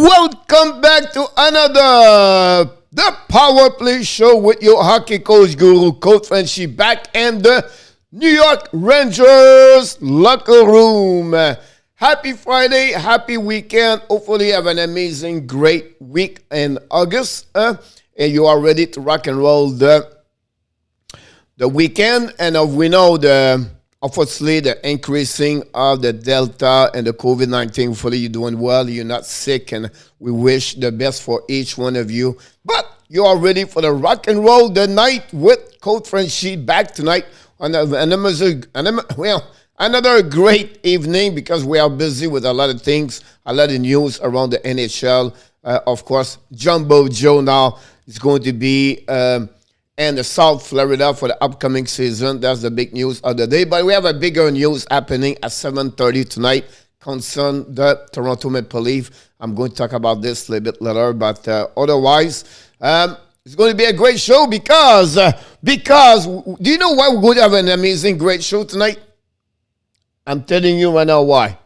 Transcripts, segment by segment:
Welcome back to another The Power Play Show with your hockey coach guru, Coach Frenchy, back in the New York Rangers locker room. Happy Friday, happy weekend. Hopefully you have an amazing, great week in August. And you are ready to rock and roll the weekend. And we know obviously the increasing of the Delta and the COVID-19. Hopefully you're doing well, you're not sick, and we wish the best for each one of you. But you are ready for the rock and roll the night with Coach Frenchy back tonight on another great evening, because we are busy with a lot of things, a lot of news around the NHL. Of course, Jumbo Joe now is going to be in the South Florida for the upcoming season. That's the big news of the day. But we have a bigger news happening at 7:30 tonight concerning the Toronto Maple Leafs. I'm going to talk about this a little bit later. But otherwise, it's going to be a great show because do you know why we're going to have an amazing, great show tonight? I'm telling you right now why.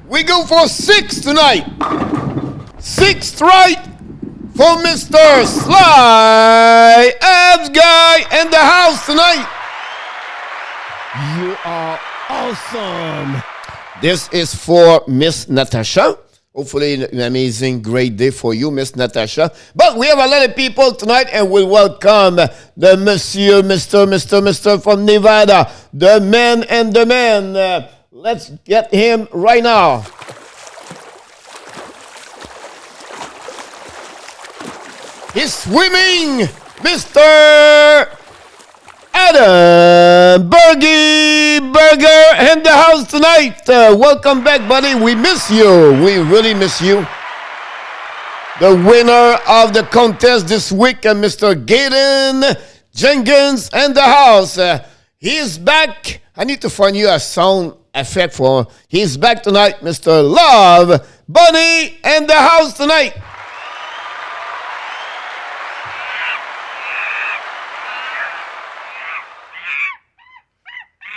We go for 6 tonight. 6th right for Mr. Sly Abs Guy in the house tonight. You are awesome. This is for Miss Natasha. Hopefully an amazing, great day for you, Miss Natasha. But we have a lot of people tonight, and we'll welcome the Mr. from Nevada, the man and the man. Let's get him right now. He's swimming, Mr. Adam Burger in the house tonight. Welcome back, buddy. We miss you. We really miss you. The winner of the contest this week, Mr. Gaten Jenkins in the house. He's back. I need to find you a sound effect for him. He's back tonight, Mr. Love Bunny in the house tonight.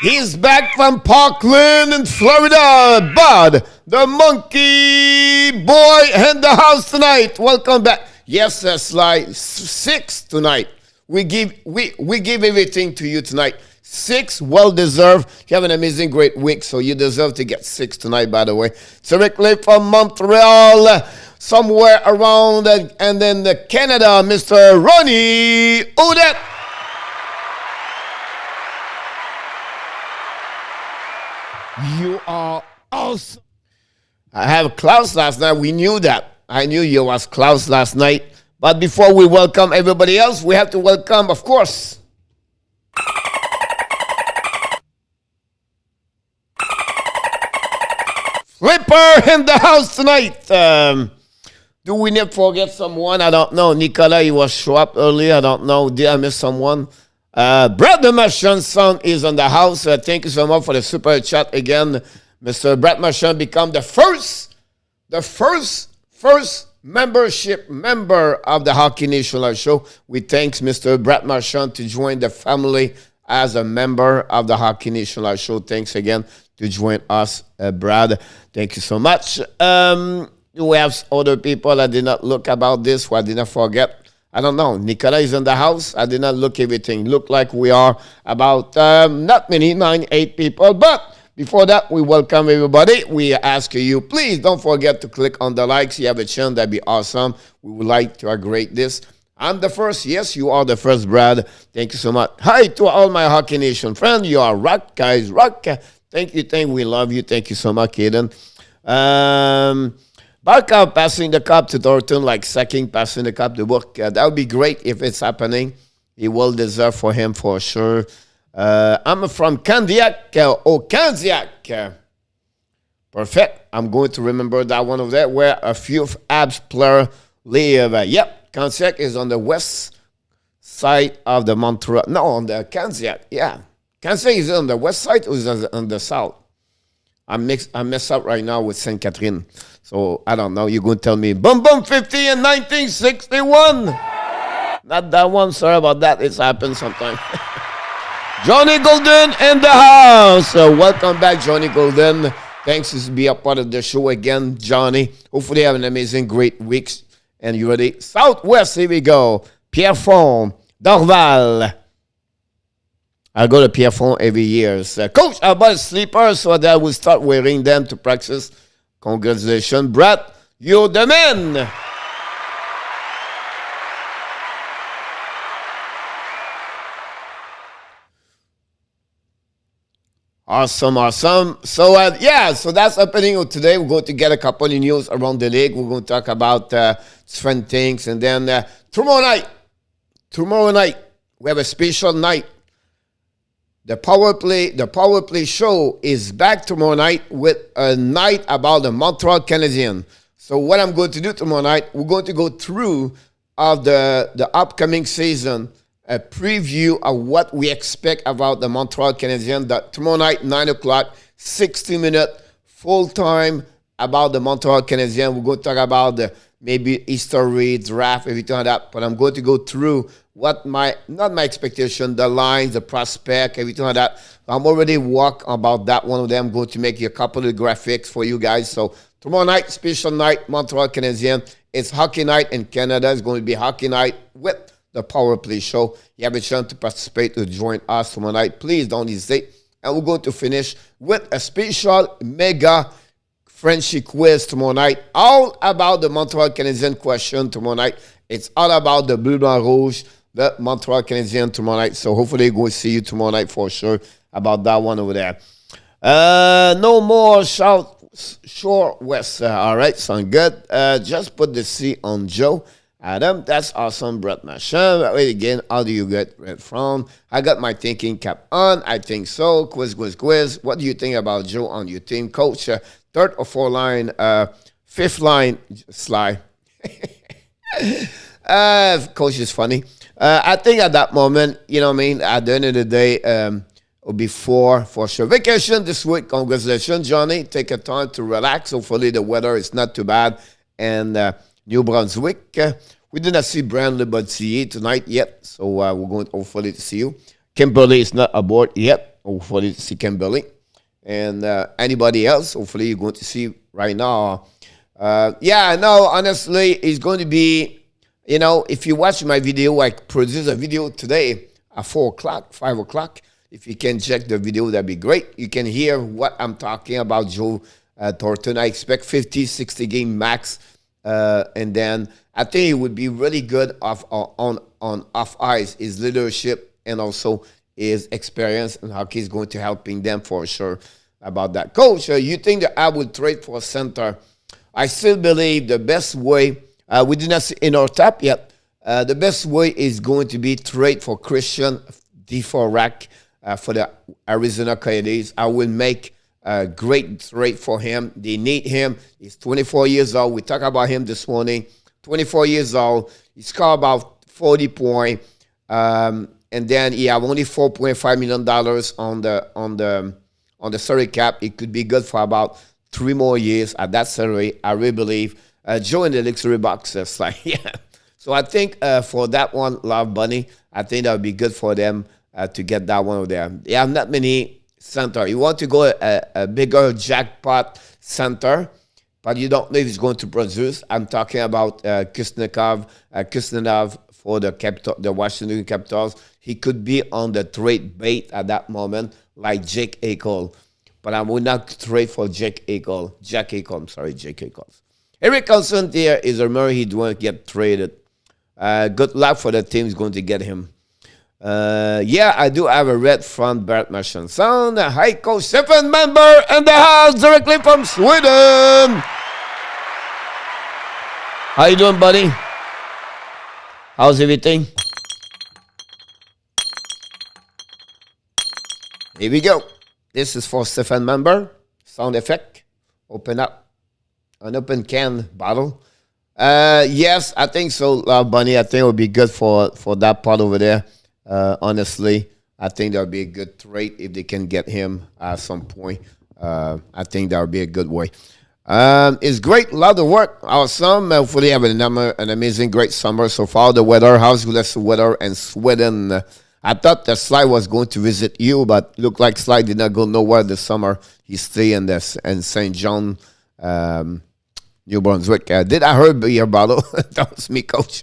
He's back from Parkland in Florida. Bud, the monkey boy in the house tonight. Welcome back. Yes, Sly, 6 tonight. We give everything to you tonight. 6, well-deserved. You have an amazing, great week, so you deserve to get 6 tonight, by the way. Directly from Montreal, somewhere around, and then Canada, Mr. Ronnie Odette. You are awesome. I have Klaus last night. We knew that. I knew you was Klaus last night. But before we welcome everybody else, we have to welcome, of course, Flipper in the house tonight. Do we need to forget someone? I don't know. Nicola, he was show up earlier. I don't know. Did I miss someone? Brad the Marchand's son is on the house. Thank you so much for the super chat again. Mr. Brad Marchand become the first membership member of the Hockey Nation Live Show. We thank Mr. Brad Marchand to join the family as a member of the Hockey Nation Live Show. Thanks again to join us, Brad. Thank you so much. We have other people. I did not look about this, who I did not forget. I don't know. Nicola is in the house. I did not look everything. Look like we are about not many, 9, 8 people. But before that, we welcome everybody. We ask you, please don't forget to click on the likes. You have a chance. That'd be awesome. We would like to grade this. I'm the first. Yes, you are the first, Brad. Thank you so much. Hi to all my Hockey Nation friends. You are rock, guys. Rock. Thank you. We love you. Thank you so much, Kaden. Barkov passing the cup to Thornton, like Sacking passing the cup to Book. That would be great if it's happening. He will deserve for him for sure. I'm from Candiac. Candiac. Perfect. I'm going to remember that one over there where a few Abs players live. Yep. Candiac is on the west side of the Montreal. No, on the Candiac. Yeah. Candiac is on the west side or is it on the south? I mess up right now with Saint Catherine. So I don't know. You're going to tell me, boom, boom, 50 in 1961. Not that one. Sorry about that. It's happened sometime. Johnny Golden in the house. Welcome back, Johnny Golden. Thanks to be a part of the show again, Johnny. Hopefully you have an amazing, great week. And you ready? Southwest, here we go. Pierrefonds, Dorval. I go to Pierrefonds every year. Coach, I bought sleepers so that I will start wearing them to practice. Congratulations, Brett. You're the man. Awesome, awesome. So, so that's happening today. We're going to get a couple of news around the league. We're going to talk about different things. And then tomorrow night, we have a special night. The power play show is back tomorrow night with a night about the Montreal Canadiens. So what I'm going to do tomorrow night, we're going to go through of the upcoming season, a preview of what we expect about the Montreal Canadiens. That tomorrow night, 9 o'clock, 60-minute, full-time about the Montreal Canadiens. We're going to talk about the maybe history, draft, everything like that. But I'm going to go through what not my expectation, the lines, the prospect, everything like that. I'm already walking about that one of them. I'm going to make you a couple of graphics for you guys. So tomorrow night, special night, Montreal Canadiens. It's hockey night in Canada. It's going to be hockey night with the Power Play Show. You have a chance to participate, to join us tomorrow night. Please don't hesitate. And we're going to finish with a special mega Frenchy Quiz tomorrow night. All about the Montreal Canadiens question tomorrow night. It's all about the Bleu Blanc Rouge, the Montreal Canadiens tomorrow night. So hopefully we're going to see you tomorrow night for sure about that one over there. No more Shore West. All right, sound good. Just put the C on Joe. Adam, that's awesome. Brett Machin. Wait again, how do you get red from? I got my thinking cap on. I think so. Quiz. What do you think about Joe on your team, coach? Third or fourth line, fifth line, Sly. Coach is funny. I think at that moment, you know what I mean, at the end of the day, before for sure. Vacation this week. Congratulations, Johnny. Take a time to relax. Hopefully the weather is not too bad. And New Brunswick. We did not see Brandon Lebatier tonight yet, so we're going to hopefully to see you. Kimberly is not aboard yet. Hopefully to see Kimberly. And anybody else, hopefully you're going to see right now. Honestly, it's going to be, if you watch my video, I produced a video today at 4 o'clock, 5 o'clock. If you can check the video, that'd be great. You can hear what I'm talking about Joe Thornton. I expect 50, 60 game max. And then I think it would be really good on off ice. His leadership and also his experience in hockey is going to helping them for sure about that. Coach, you think that I would trade for a center? I still believe the best way, we did not see in our top yet, the best way is going to be trade for Christian Dvorak for the Arizona Coyotes. I will make a great trade for him. They need him. He's 24 years old. We talked about him this morning. 24 years old. He scored about 40 points. And then he have only $4.5 million on the salary cap. It could be good for about 3 more years at that salary. I really believe. Joe in the luxury boxes. So I think for that one, Love Bunny, I think that would be good for them to get that one over there. They have not many center. You want to go a bigger jackpot center, but you don't know if it's going to produce. I'm talking about Kuznetsov for the Washington Capitals. He could be on the trade bait at that moment, like Jake Eichel. But I would not trade for Jack Eichel. Jake Eichel. Eric Olsen here is a rumor he won't get traded. Good luck for the team is going to get him. I do have a red front Bert Marchand sound. Hi, Coach Stephen member in the house directly from Sweden. How you doing, buddy? How's everything? Here we go. This is for Stephen member. Sound effect. Open up. An open can bottle. Yes, I think so, Bunny. I think it would be good for that part over there. Honestly, I think that would be a good trade if they can get him at some point. I think that would be a good way. It's great. Love the work. Awesome. Hopefully have an amazing, great summer so far. The weather, how's the weather in Sweden? I thought the Sly was going to visit you, but looked like Sly did not go nowhere this summer. He stayed in St. John, New Brunswick. Did I heard your bottle? That was me, Coach.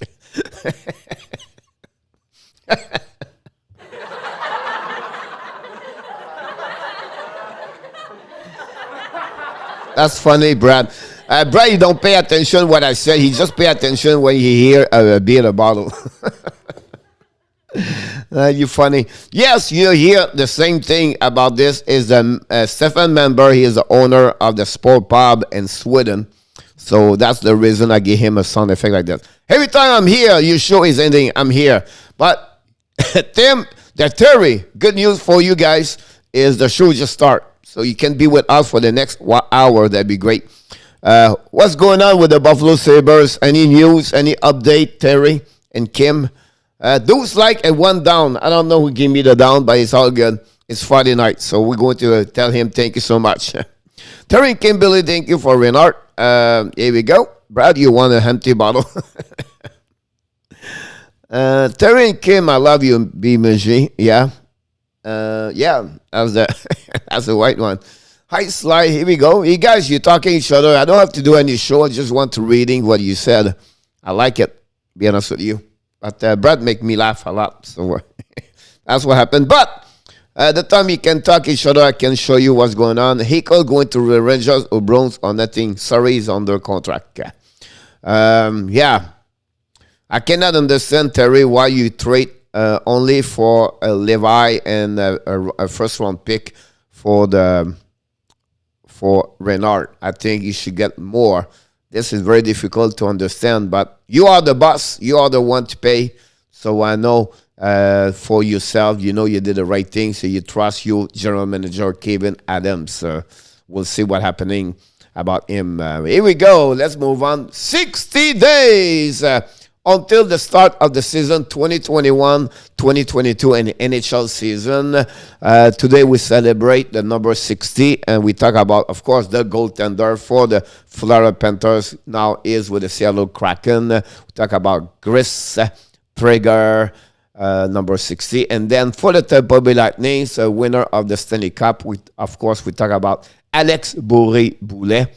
That's funny, Brad. Brad, you don't pay attention what I said. He just pay attention when he hear a beer bottle. You funny. Yes, you hear the same thing about this. Is Stefan Member. He is the owner of the Sport Pub in Sweden. So that's the reason I give him a sound effect like that. Every time I'm here, your show is ending. I'm here. But Terry, good news for you guys is the show just start. So you can be with us for the next hour. That'd be great. What's going on with the Buffalo Sabres? Any news? Any update, Terry and Kim? Those like a one down. I don't know who gave me the down, but it's all good. It's Friday night, so we're going to tell him thank you so much. Terry and Kimberly, thank you for Renard. Here we go. Brad, you want an empty bottle? Terry and Kim, I love you, BMG. Yeah. Yeah, that's the white one. Hi, Sly. Here we go. You guys, you're talking each other. I don't have to do any show. I just want to reading what you said. I like it, be honest with you. But Brad make me laugh a lot. So that's what happened. But the time you can talk each other, I can show you what's going on. Hickle going to the Rangers or Bruins or nothing. Sorry, he's under contract. Yeah. I cannot understand, Terry, why you trade only for a Levi and a first round pick for Renard. I think you should get more. This is very difficult to understand, but you are the boss. You are the one to pay. So I know for yourself, you know you did the right thing. So you trust your general manager, Kevin Adams. We'll see what's happening about him. Here we go. Let's move on. 60 days. Until the start of the season 2021-2022 and NHL season. Today we celebrate the number 60 and we talk about, of course, the goaltender for the Florida Panthers now is with the Seattle Kraken. We talk about Chris Prager, number 60. And then for the Tampa Bay Lightning, winner of the Stanley Cup, we talk about Alex Bourré-Boulet.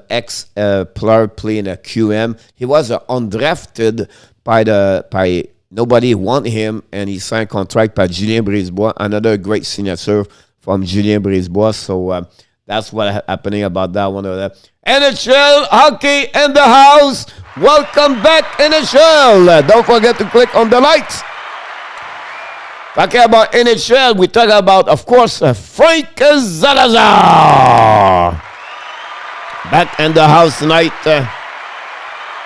Ex-player playing a QM. He was undrafted by nobody want him, and he signed contract by Julien Brisebois. Another great signature from Julien Brisebois. So that's what happening about that one. NHL hockey in the house. Welcome back, NHL. Don't forget to click on the lights. Talking about NHL, we talk about, of course, Frank Zalazar. Back in the house tonight.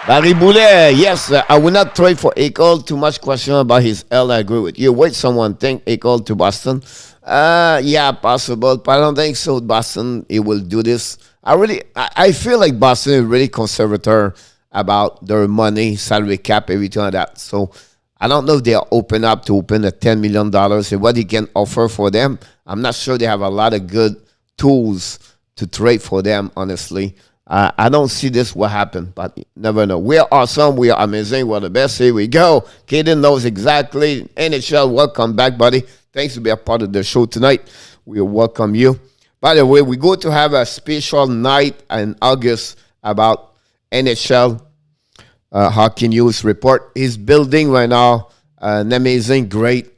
Barry Boulet, yes, I will not trade for Eichel. Too much question about his L. I agree with you. Wait, someone think Eichel to Boston? Yeah, possible, but I don't think so. Boston, he will do this. I feel like Boston is really conservative about their money, salary cap, everything like that. So I don't know if they are open up to open a $10 million and what he can offer for them. I'm not sure they have a lot of good tools to trade for them, honestly. I don't see this will happen, but you never know. We are awesome. We are amazing. We're the best. Here we go. Kaden knows exactly. NHL, welcome back, buddy. Thanks to be a part of the show tonight. We welcome you. By the way, we're going to have a special night in August about NHL Hockey News Report. He's building right now an amazing, great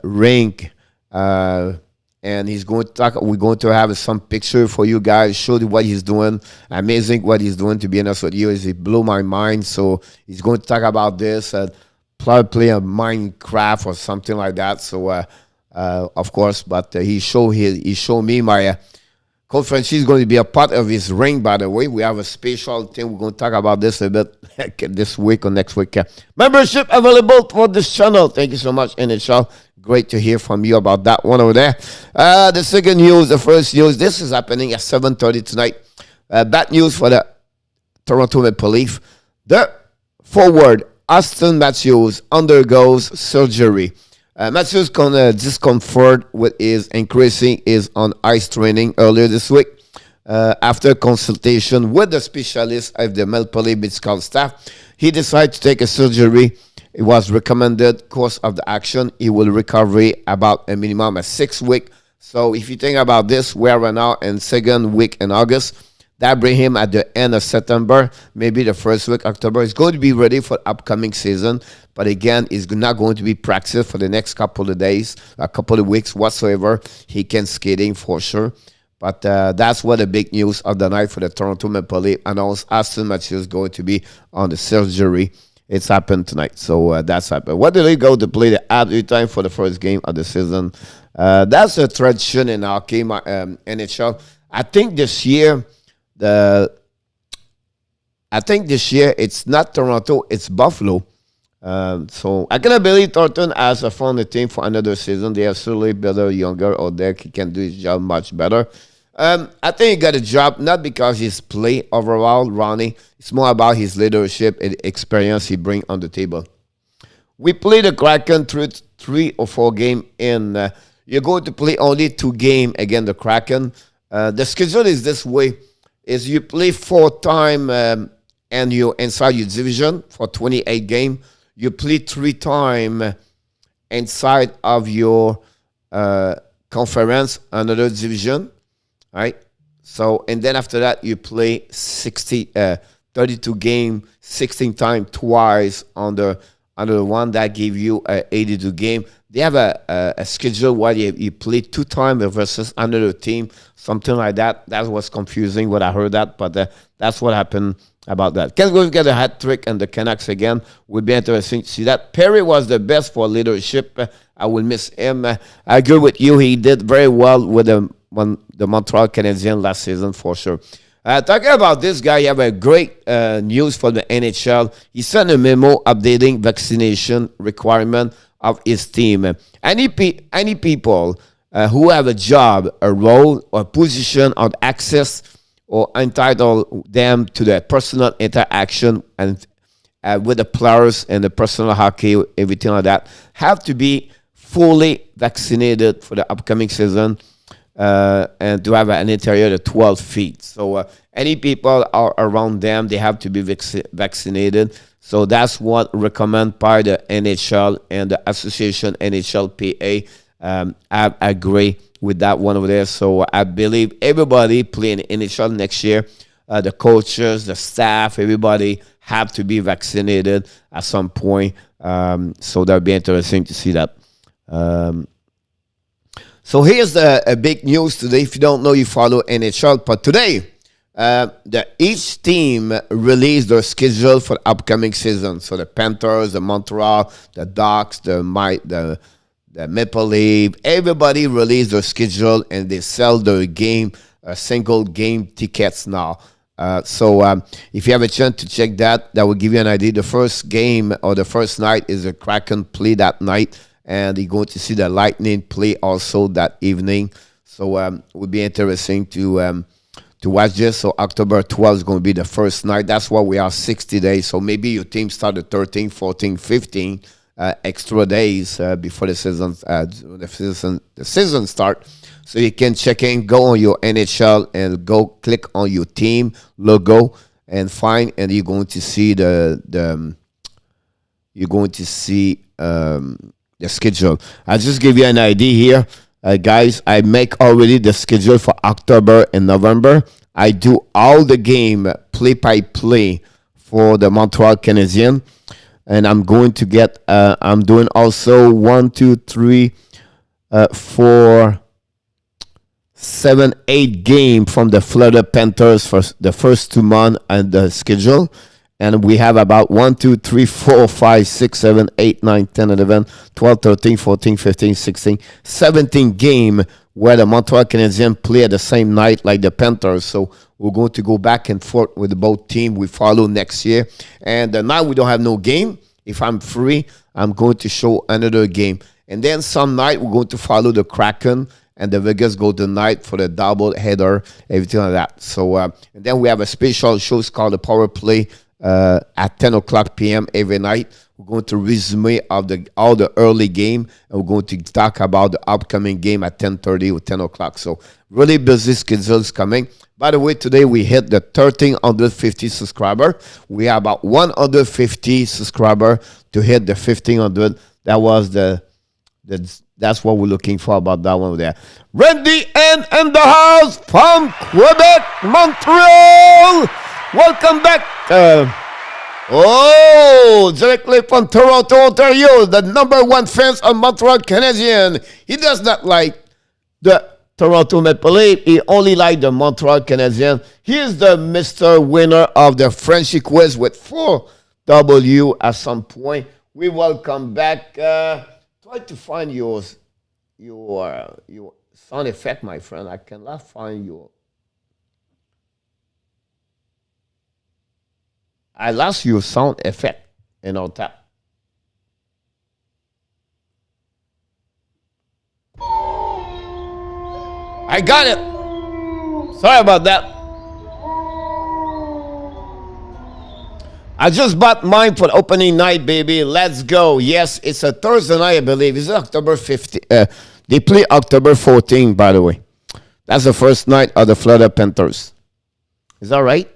rink. And he's going to talk. We're going to have some picture for you guys, show you what he's doing. Amazing what he's doing, to be honest with you. He blew my mind. So he's going to talk about this, play a Minecraft or something like that. So, of course, but he showed me my Coach Frenchy is going to be a part of his ring, by the way. We have a special thing. We're going to talk about this a bit this week or next week. Membership available for this channel. Thank you so much, NHL. Great to hear from you about that one over there. The second news, the first news, this is happening at 7:30 tonight. Bad news for the Toronto Maple Leafs. The forward, Austin Matthews, undergoes surgery. Matthews discomfort with his increasing his on ice training earlier this week. After consultation with the specialist of the Maple Leaf medical staff, he decided to take a surgery. It was recommended course of the action. He will recover about a minimum of 6 weeks. So if you think about this, we are now in second week in August. That bring him at the end of September, maybe the first week October. He's going to be ready for upcoming season. But again, he's not going to be practiced for the next couple of days, a couple of weeks whatsoever. He can skating for sure. But that's what the big news of the night for the Toronto Maple Leafs announced. Austin Matthews is going to be on the surgery. It's happened tonight. So that's happened. What did they go to play the half time for the first game of the season? That's a tradition in hockey, NHL. I think this year it's not Toronto, it's Buffalo. So I cannot believe Thornton has a fun team for another season. They have certainly better, younger out there. He can do his job much better. I think he got a job not because his play overall, Ronnie. It's more about his leadership and experience he brings on the table. We play the Kraken through 3 or 4 games in. You're going to play only 2 games against the Kraken. The schedule is this way. Is you play 4 times and you're inside your division for 28 games. You play 3 times inside of your conference, another division, right? So, and then after that, you play 32 games, 16 times twice on the one that give you 82 game. They have a schedule where you play 2 times versus another team, something like that. That was confusing when I heard that, but that's what happened about that. Can go get a hat trick and the Canucks again. Would be interesting to see that. Perry was the best for leadership. I will miss him. I agree with you. He did very well with the Montreal Canadiens last season for sure. Talking about this guy, you have a great news for the NHL. He sent a memo updating vaccination requirement of his team. Any people who have a job, a role, or position or access or entitle them to the personal interaction and with the players and the personal hockey, everything like that, have to be fully vaccinated for the upcoming season and to have an interior of 12 feet. So any people are around them, they have to be vaccinated. So that's what recommended by the NHL and the association NHLPA. I agree with that one over there. So I believe everybody playing NHL next year, the coaches, the staff, everybody have to be vaccinated at some point. So that'll be interesting to see that. So here's a big news today. If you don't know, you follow NHL. But today, each team released their schedule for the upcoming season. So the Panthers, the Montreal, the Ducks, the Maple Leaf, everybody released their schedule and they sell their single game tickets now. So if you have a chance to check that, that will give you an idea. The first game or the first night is the Kraken play that night, and you're going to see the Lightning play also that evening. So it would be interesting to watch this. So October 12th is going to be the first night. That's why we are 60 days. So maybe your team started 13, 14, 15 extra days before the season start. So you can check in, go on your NHL and go click on your team logo and find, and you're going to see the schedule. I'll just give you an idea here. Guys, I make already the schedule for October and November. I do all the game play-by-play for the Montreal Canadiens. And I'm going to get, I'm doing also 1, 2, 3, 4, 7, 8 games from the Florida Panthers for the first 2 months and the schedule. And we have about 1, 2, 3, 4, 5, 6, 7, 8, 9, 10, 11, 12, 13, 14, 15, 16, 17 game where the Montreal Canadiens play at the same night like the Panthers. So we're going to go back and forth with both teams we follow next year. And now we don't have no game. If I'm free, I'm going to show another game. And then some night we're going to follow the Kraken and the Vegas Golden Knight for the double header, everything like that. So and then we have a special show called the Power Play at 10 o'clock p.m. every night. We're going to resume of all the early game, and we're going to talk about the upcoming game at 10:30 or 10 o'clock. So really busy schedules coming. By the way, today we hit the 1,350 subscriber. We have about 150 subscriber to hit the 1,500. That was that's what we're looking for about that one there. Randy N in the house from Quebec, Montreal. Welcome back. Directly from Toronto, Ontario, the #1 fans of Montreal Canadiens. He does not like the Toronto Maple Leafs. He only likes the Montreal Canadiens. He is the Mr. Winner of the Frenchy Quiz with 4 W at some point. We welcome back. Try to find your sound effect, my friend. I cannot find your. I lost your sound effect in our tap. I got it. Sorry about that. I just bought mine for the opening night, baby. Let's go. Yes, it's a Thursday night, I believe. It's October 15th. They play October 14th, by the way. That's the first night of the Florida Panthers. Is that right?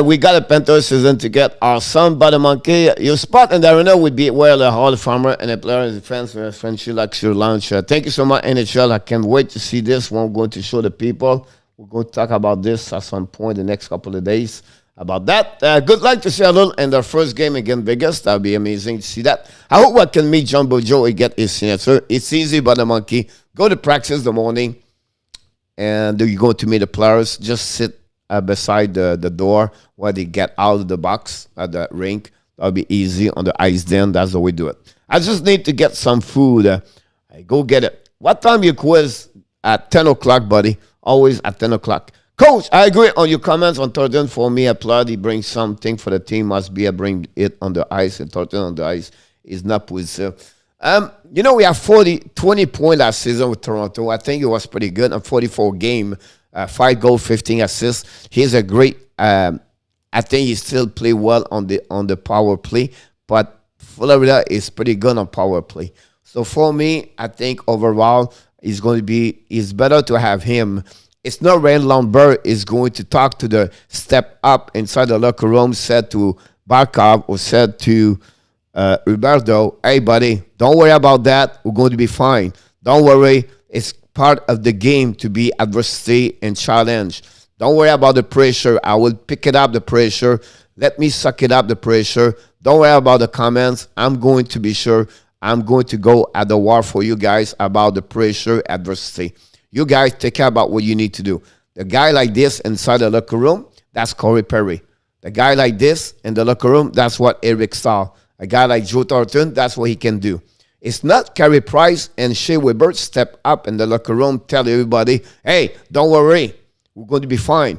We got a Panthers season to get our son, Buddy Monkey. Your spot in the arena would be where the Hall of Farmer and the player in defense for Frenchy Luxury Lounge. Thank you so much, NHL. I can't wait to see this one. I'm going to show the people. We're going to talk about this at some point the next couple of days about that. Good luck to Seattle in their first game against Vegas. That would be amazing to see that. I hope I can meet Jumbo Joe and get his signature. It's easy, Buddy Monkey. Go to practice in the morning, and you go to meet the players. Just sit beside the door where they get out of the box at the rink. That'll be easy on the ice then. That's the way we do it. I just need to get some food. Go get it. What time you quiz? At 10 o'clock, buddy. Always at 10 o'clock. Coach, I agree on your comments on Thornton. For me, applaud. He brings something for the team. Must be a bring it on the ice. And Thornton on the ice is not with. We have 20 points last season with Toronto. I think it was pretty good. On 44 game. 5 goals, 15 assists. He's a great. I think he still play well on the power play, but Florida is pretty good on power play. So for me, I think overall it's better to have him. It's not Rand Lambert is going to talk to the step up inside the locker room, said to Barkov or said to Roberto, hey buddy, don't worry about that. We're going to be fine. Don't worry. It's part of the game to be adversity and challenge. Don't worry about the pressure. I will pick it up, the pressure. Let me suck it up, the pressure. Don't worry about the comments. I'm going to be sure. I'm going to go at the war for you guys about the pressure, adversity. You guys take care about what you need to do. The guy like this inside the locker room, that's Corey Perry. The guy like this in the locker room, that's what Eric Stahl. A guy like Joe Thornton, that's what he can do. It's not Carey Price and Shea Weber step up in the locker room, tell everybody, hey, don't worry, we're going to be fine.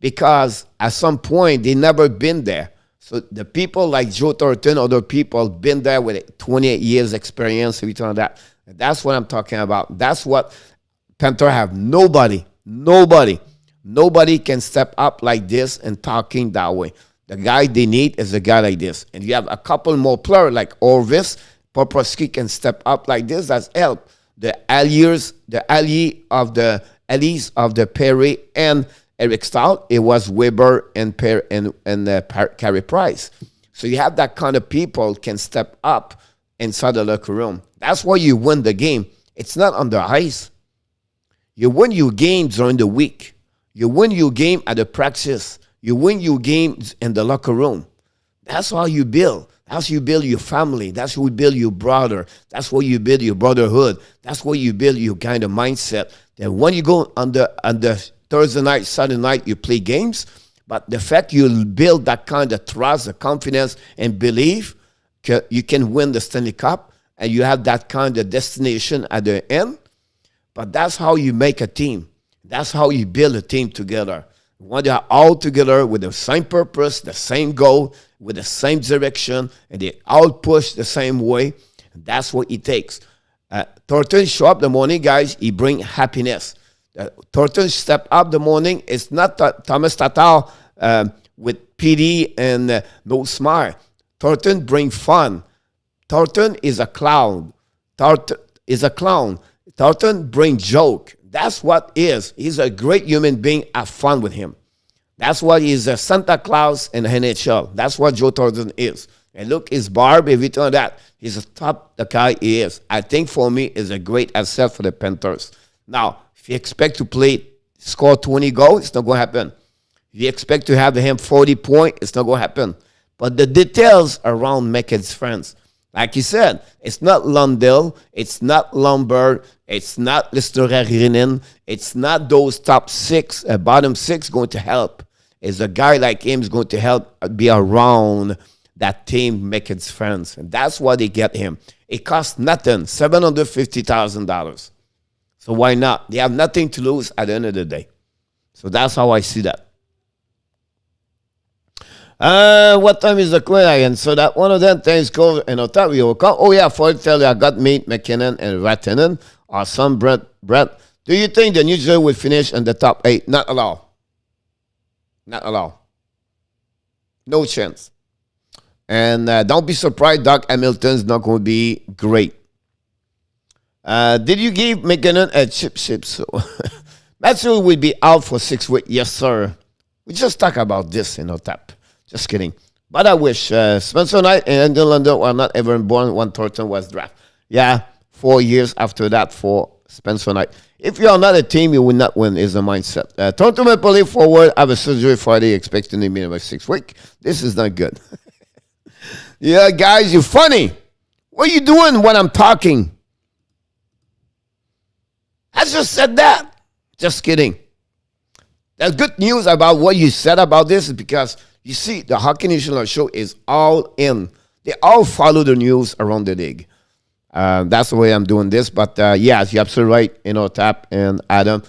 Because at some point, they never been there. So the people like Joe Thornton, other people, been there with 28 years experience, everything like that. And that's what I'm talking about. That's what Panther have. Nobody can step up like this and talking that way. The guy they need is a guy like this. And you have a couple more players like Orvis, Poprowski can step up like this. That's help. The allies of the Perry and Eric Stahl, it was Weber and Carey Price. So you have that kind of people can step up inside the locker room. That's why you win the game. It's not on the ice. You win your game during the week. You win your game at the practice. You win your games in the locker room. That's how you build. That's how you build your family. That's how you build your brother. That's where you build your brotherhood. That's where you build your kind of mindset. Then when you go on the Thursday night, Saturday night, you play games. But the fact you build that kind of trust, the confidence, and belief, you can win the Stanley Cup, and you have that kind of destination at the end. But that's how you make a team. That's how you build a team together. When they are all together with the same purpose, the same goal, with the same direction, and they all push the same way, that's what it takes. Thornton show up in the morning, guys. He bring happiness. Thornton step up the morning. It's not Thomas Tatar with PD and no smile. Thornton bring fun. Thornton is a clown. Thornton bring joke. That's what is. He's a great human being. Have fun with him. That's what he's a Santa Claus in NHL. That's what Joe Thornton is. And look, his barb, everything like that. He's a top the guy he is. I think for me is a great asset for the Panthers. Now, if you expect to score 20 goals, it's not going to happen. If you expect to have him 40 points, it's not going to happen. But the details around make his friends. Like you said, it's not Lundell, it's not Lombard, it's not Listerinen, it's not those top six, bottom six going to help. It's a guy like him is going to help be around that team, make its friends. And that's why they get him. It costs nothing, $750,000. So why not? They have nothing to lose at the end of the day. So that's how I see that. What time is the quiz? So that one of them things go in Ontario. Oh yeah, for tell you I got Meade, McKinnon, and Rattanen. Awesome, Brett. Do you think the New Jersey will finish in the top 8? Not at all. Not at all. No chance. And don't be surprised, Doc Hamilton's not going to be great. Did you give McKinnon a chip? So Matthew will be out for 6 weeks. Yes, sir. We just talk about this in tap. Just kidding. But I wish Spencer Knight and Andrew London were not ever born when Thornton was drafted. Yeah, 4 years after that for Spencer Knight. If you are not a team, you will not win, is the mindset. Thornton Maple Leaf forward have a surgery Friday, expecting to be in about 6 weeks. This is not good. Yeah, guys, you're funny. What are you doing when I'm talking? I just said that. Just kidding. The good news about what you said about this is because you see, the Hockey National Show is all in. They all follow the news around the league. That's the way I'm doing this. But yes, you're absolutely right. Tap and Adam.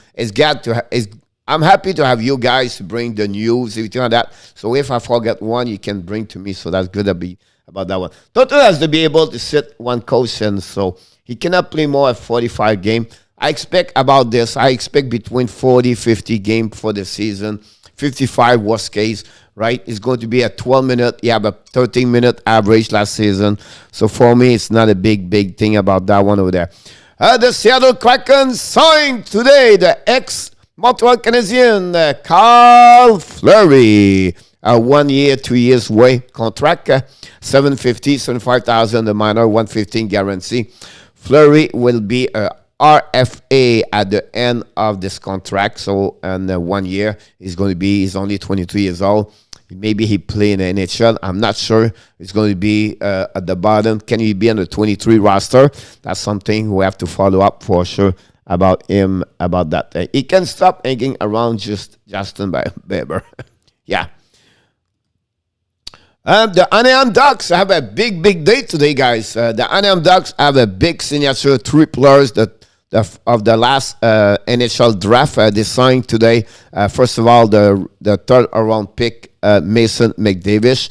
I'm happy to have you guys to bring the news, everything like that. So if I forget one, you can bring to me. So that's good about that one. Toto has to be able to sit one coach, and so he cannot play more than 45 games. I expect about this. I expect between 40, 50 games for the season. 55 worst case, right? It's going to be a 12-minute. You have a 13-minute average last season. So for me, it's not a big thing about that one over there. The Seattle Kraken signed today the ex-Montreal Canadien, Carl Fleury. A 1 year, 2 years way contract. $750,000, $75,000 the minor, $115,000 guarantee. Fleury will be a RFA at the end of this contract. So in 1 year, he's only 22 years old. Maybe he play in the NHL. I'm not sure. It's going to be at the bottom. Can he be on the 23 roster? That's something we have to follow up for sure about him, about that. He can stop hanging around just Justin Bieber. Yeah. The Anaheim Ducks have a big day today, guys. The Anaheim Ducks have a big signature, 3 players of the last NHL draft they signed today. First of all, the third round pick, Mason McDavid,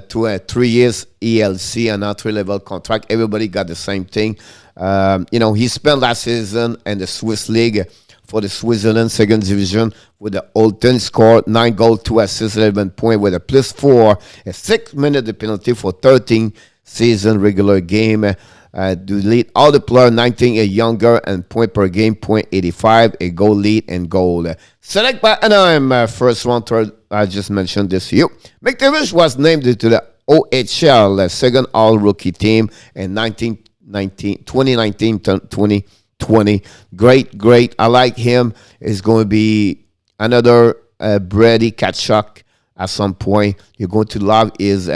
to a 3 years ELC, an entry-level contract. Everybody got the same thing. He spent last season in the Swiss League for the Switzerland second division with the Olten, scored 9 goals, 2 assists, 11 points with a +4, a 6-minute penalty for 13 season regular game. To lead all the players 19 and younger and point per game, .85, a goal lead and goal. Select by Anaheim, first round, third, I just mentioned this to you. McDavid was named to the OHL, second all-rookie team in 2019-2020. Great. I like him. It's going to be another Brady Tkachuk at some point. You're going to love his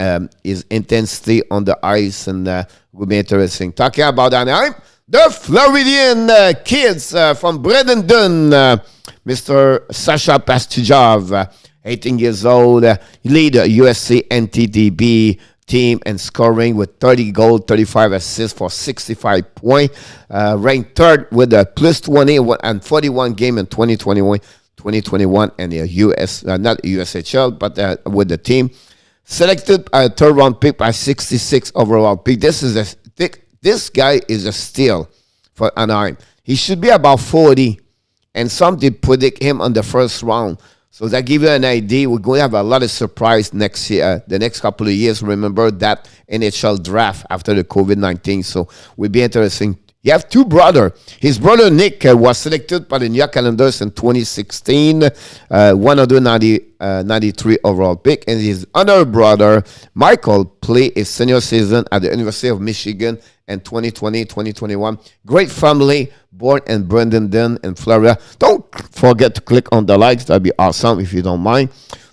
intensity on the ice, and will be interesting. Talking about Anaheim, the Floridian kids from Bradenton, Mr. Sasha Pastujov, 18 years old, he lead the USC NTDB team and scoring with 30 goals, 35 assists for 65 points. Ranked third with a +20 and 41 game in 2021 and the US, not USHL, but with the team. Selected a third round pick by 66 overall pick. This guy is a steal for Anaheim. He should be about 40. and some did predict him on the first round. So that gives you an idea. We're going to have a lot of surprise next year, the next couple of years. Remember that NHL draft after the COVID-19. So will be interesting. You have two brothers. His brother Nick was selected by the New York Islanders in 2016, 193 overall pick. And his other brother, Michael, played his senior season at the University of Michigan in 2020, 2021. Great family, born in Bradenton in Florida. Don't forget to click on the likes. That'd be awesome if you don't mind.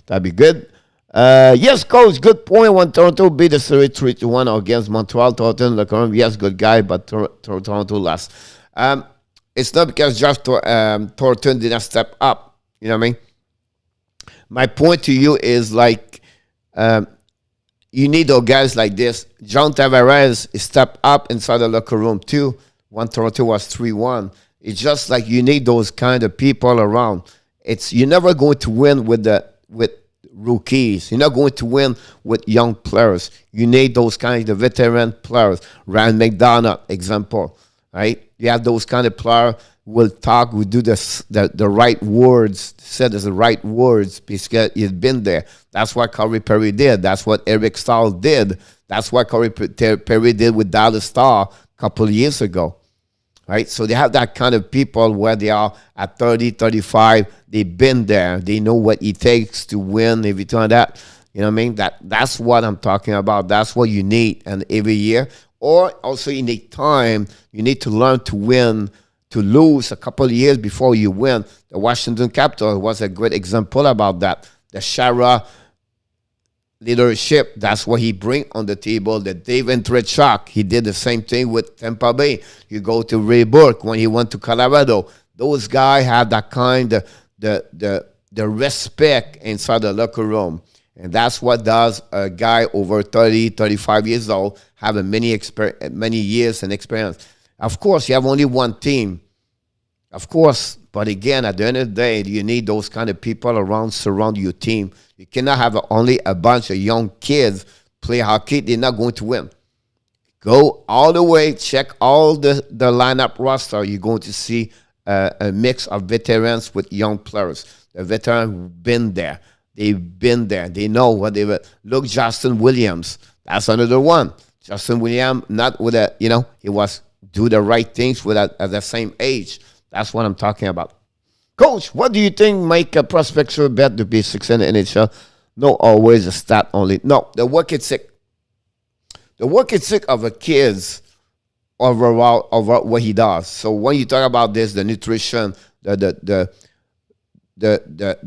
That'd be good. Yes, coach, good point. When Toronto beat the series 3-1 against Montreal, Thornton, the current, yes, good guy, but Toronto lost. It's not because Josh Thornton didn't step up. You know what I mean? My point to you is like, you need those guys like this. John Tavares stepped up inside the locker room too when Toronto was 3-1. It's just like you need those kind of people around. You're never going to win with rookies. You're not going to win with young players. You need those kind of veteran players. Ryan McDonough, example, right? You have those kind of players who will talk, will do the right words, said the right words because he's been there. That's what Corey Perry did. That's what Eric Stahl did. That's what Corey Perry did with Dallas Star a couple of years ago. Right? So they have that kind of people where they are at 30, 35. They've been there. They know what it takes to win, everything like that. You know what I mean? That's what I'm talking about. That's what you need and every year. Or also you need time. You need to learn to win, to lose a couple of years before you win. The Washington Capitals was a great example about that. The Shara leadership, that's what he bring on the table. The Dave Entrechak, he did the same thing with Tampa Bay. You go to Ray Burke when he went to Colorado. Those guys have that kind of the respect inside the locker room. And that's what does a guy over 30, 35 years old have many years and experience. Of course, you have only one team. Of course, but again, at the end of the day, you need those kind of people around, surround your team. You cannot have only a bunch of young kids play hockey. They're not going to win. Go all the way, check all the lineup roster. You're going to see a mix of veterans with young players. The veterans have been there. They've been there. They know what they were. Look, Justin Williams. That's another one. Justin Williams, not with a, he was do the right things with at the same age. That's what I'm talking about. Coach, what do you think make a prospect sure bet to be successful in the NHL? No, always a stat only. No, the work ethic. The work ethic of a kid's overall what he does. So when you talk about this, the nutrition, the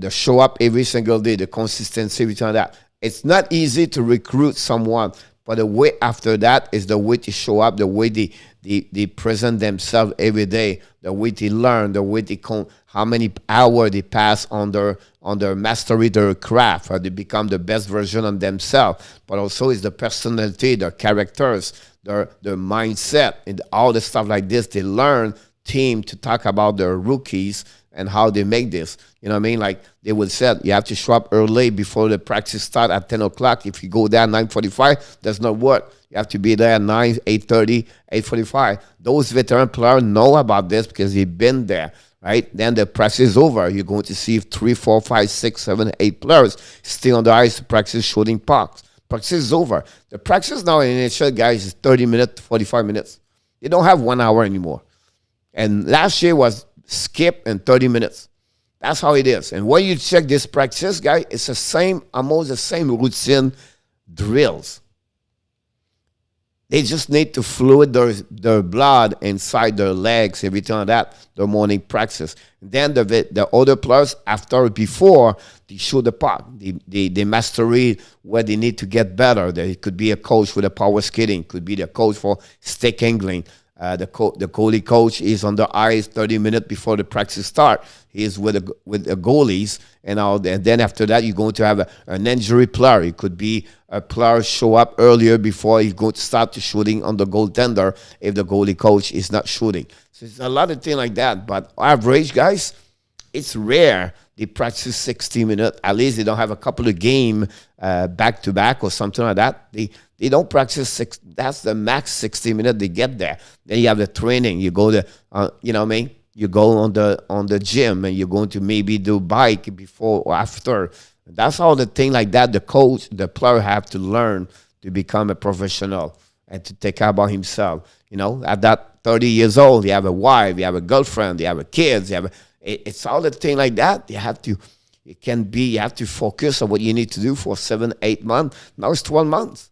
show up every single day, the consistency, everything like that. It's not easy to recruit someone, but the way after that is the way to show up, the way they present themselves every day, the way they learn, the way they how many hours they pass on their mastery, their craft, or they become the best version of themselves. But also is the personality, their characters, their mindset, and all the stuff like this. They learn team to talk about their rookies and how they make this. You know what I mean? Like they would say, you have to show up early before the practice start at 10 o'clock. If you go there at 9:45, does not work. You have to be there at 9, 8:30, 8:45. Those veteran players know about this because they've been there, right? Then the practice is over. You're going to see 3, 4, 5, 6, 7, 8 players still on the ice to practice shooting pucks. Practice is over. The practice now in NHL, guys, is 30 minutes, 45 minutes. You don't have 1 hour anymore. And last year was skip in 30 minutes. That's how it is. And when you check this practice, guys, it's the same, almost the same routine drills. They just need to fluid their blood inside their legs, everything like that, the morning practice. And then the other players, before, they shoot the puck. They master it where they need to get better. It could be a coach for the power skating, could be the coach for stick angling. The goalie coach is on the ice 30 minutes before the practice start. He is with the goalies, and then after that, you're going to have an injury player. It could be a player show up earlier before he's going to start the shooting on the goaltender if the goalie coach is not shooting. So it's a lot of things like that. But average, guys, it's rare they practice 60 minutes. At least they don't have a couple of games back-to-back or something like that. They don't practice that's the max 60 minutes they get there. Then you have the training. You go to, you know what I mean? you go on the gym, and you're going to maybe do bike before or after. That's all the thing like that. The coach, the player have to learn to become a professional and to take care about himself. At that 30 years old, you have a wife, you have a girlfriend, you have a kids, it's all the thing like that. You have to focus on what you need to do for 7-8 months. Now it's 12 months.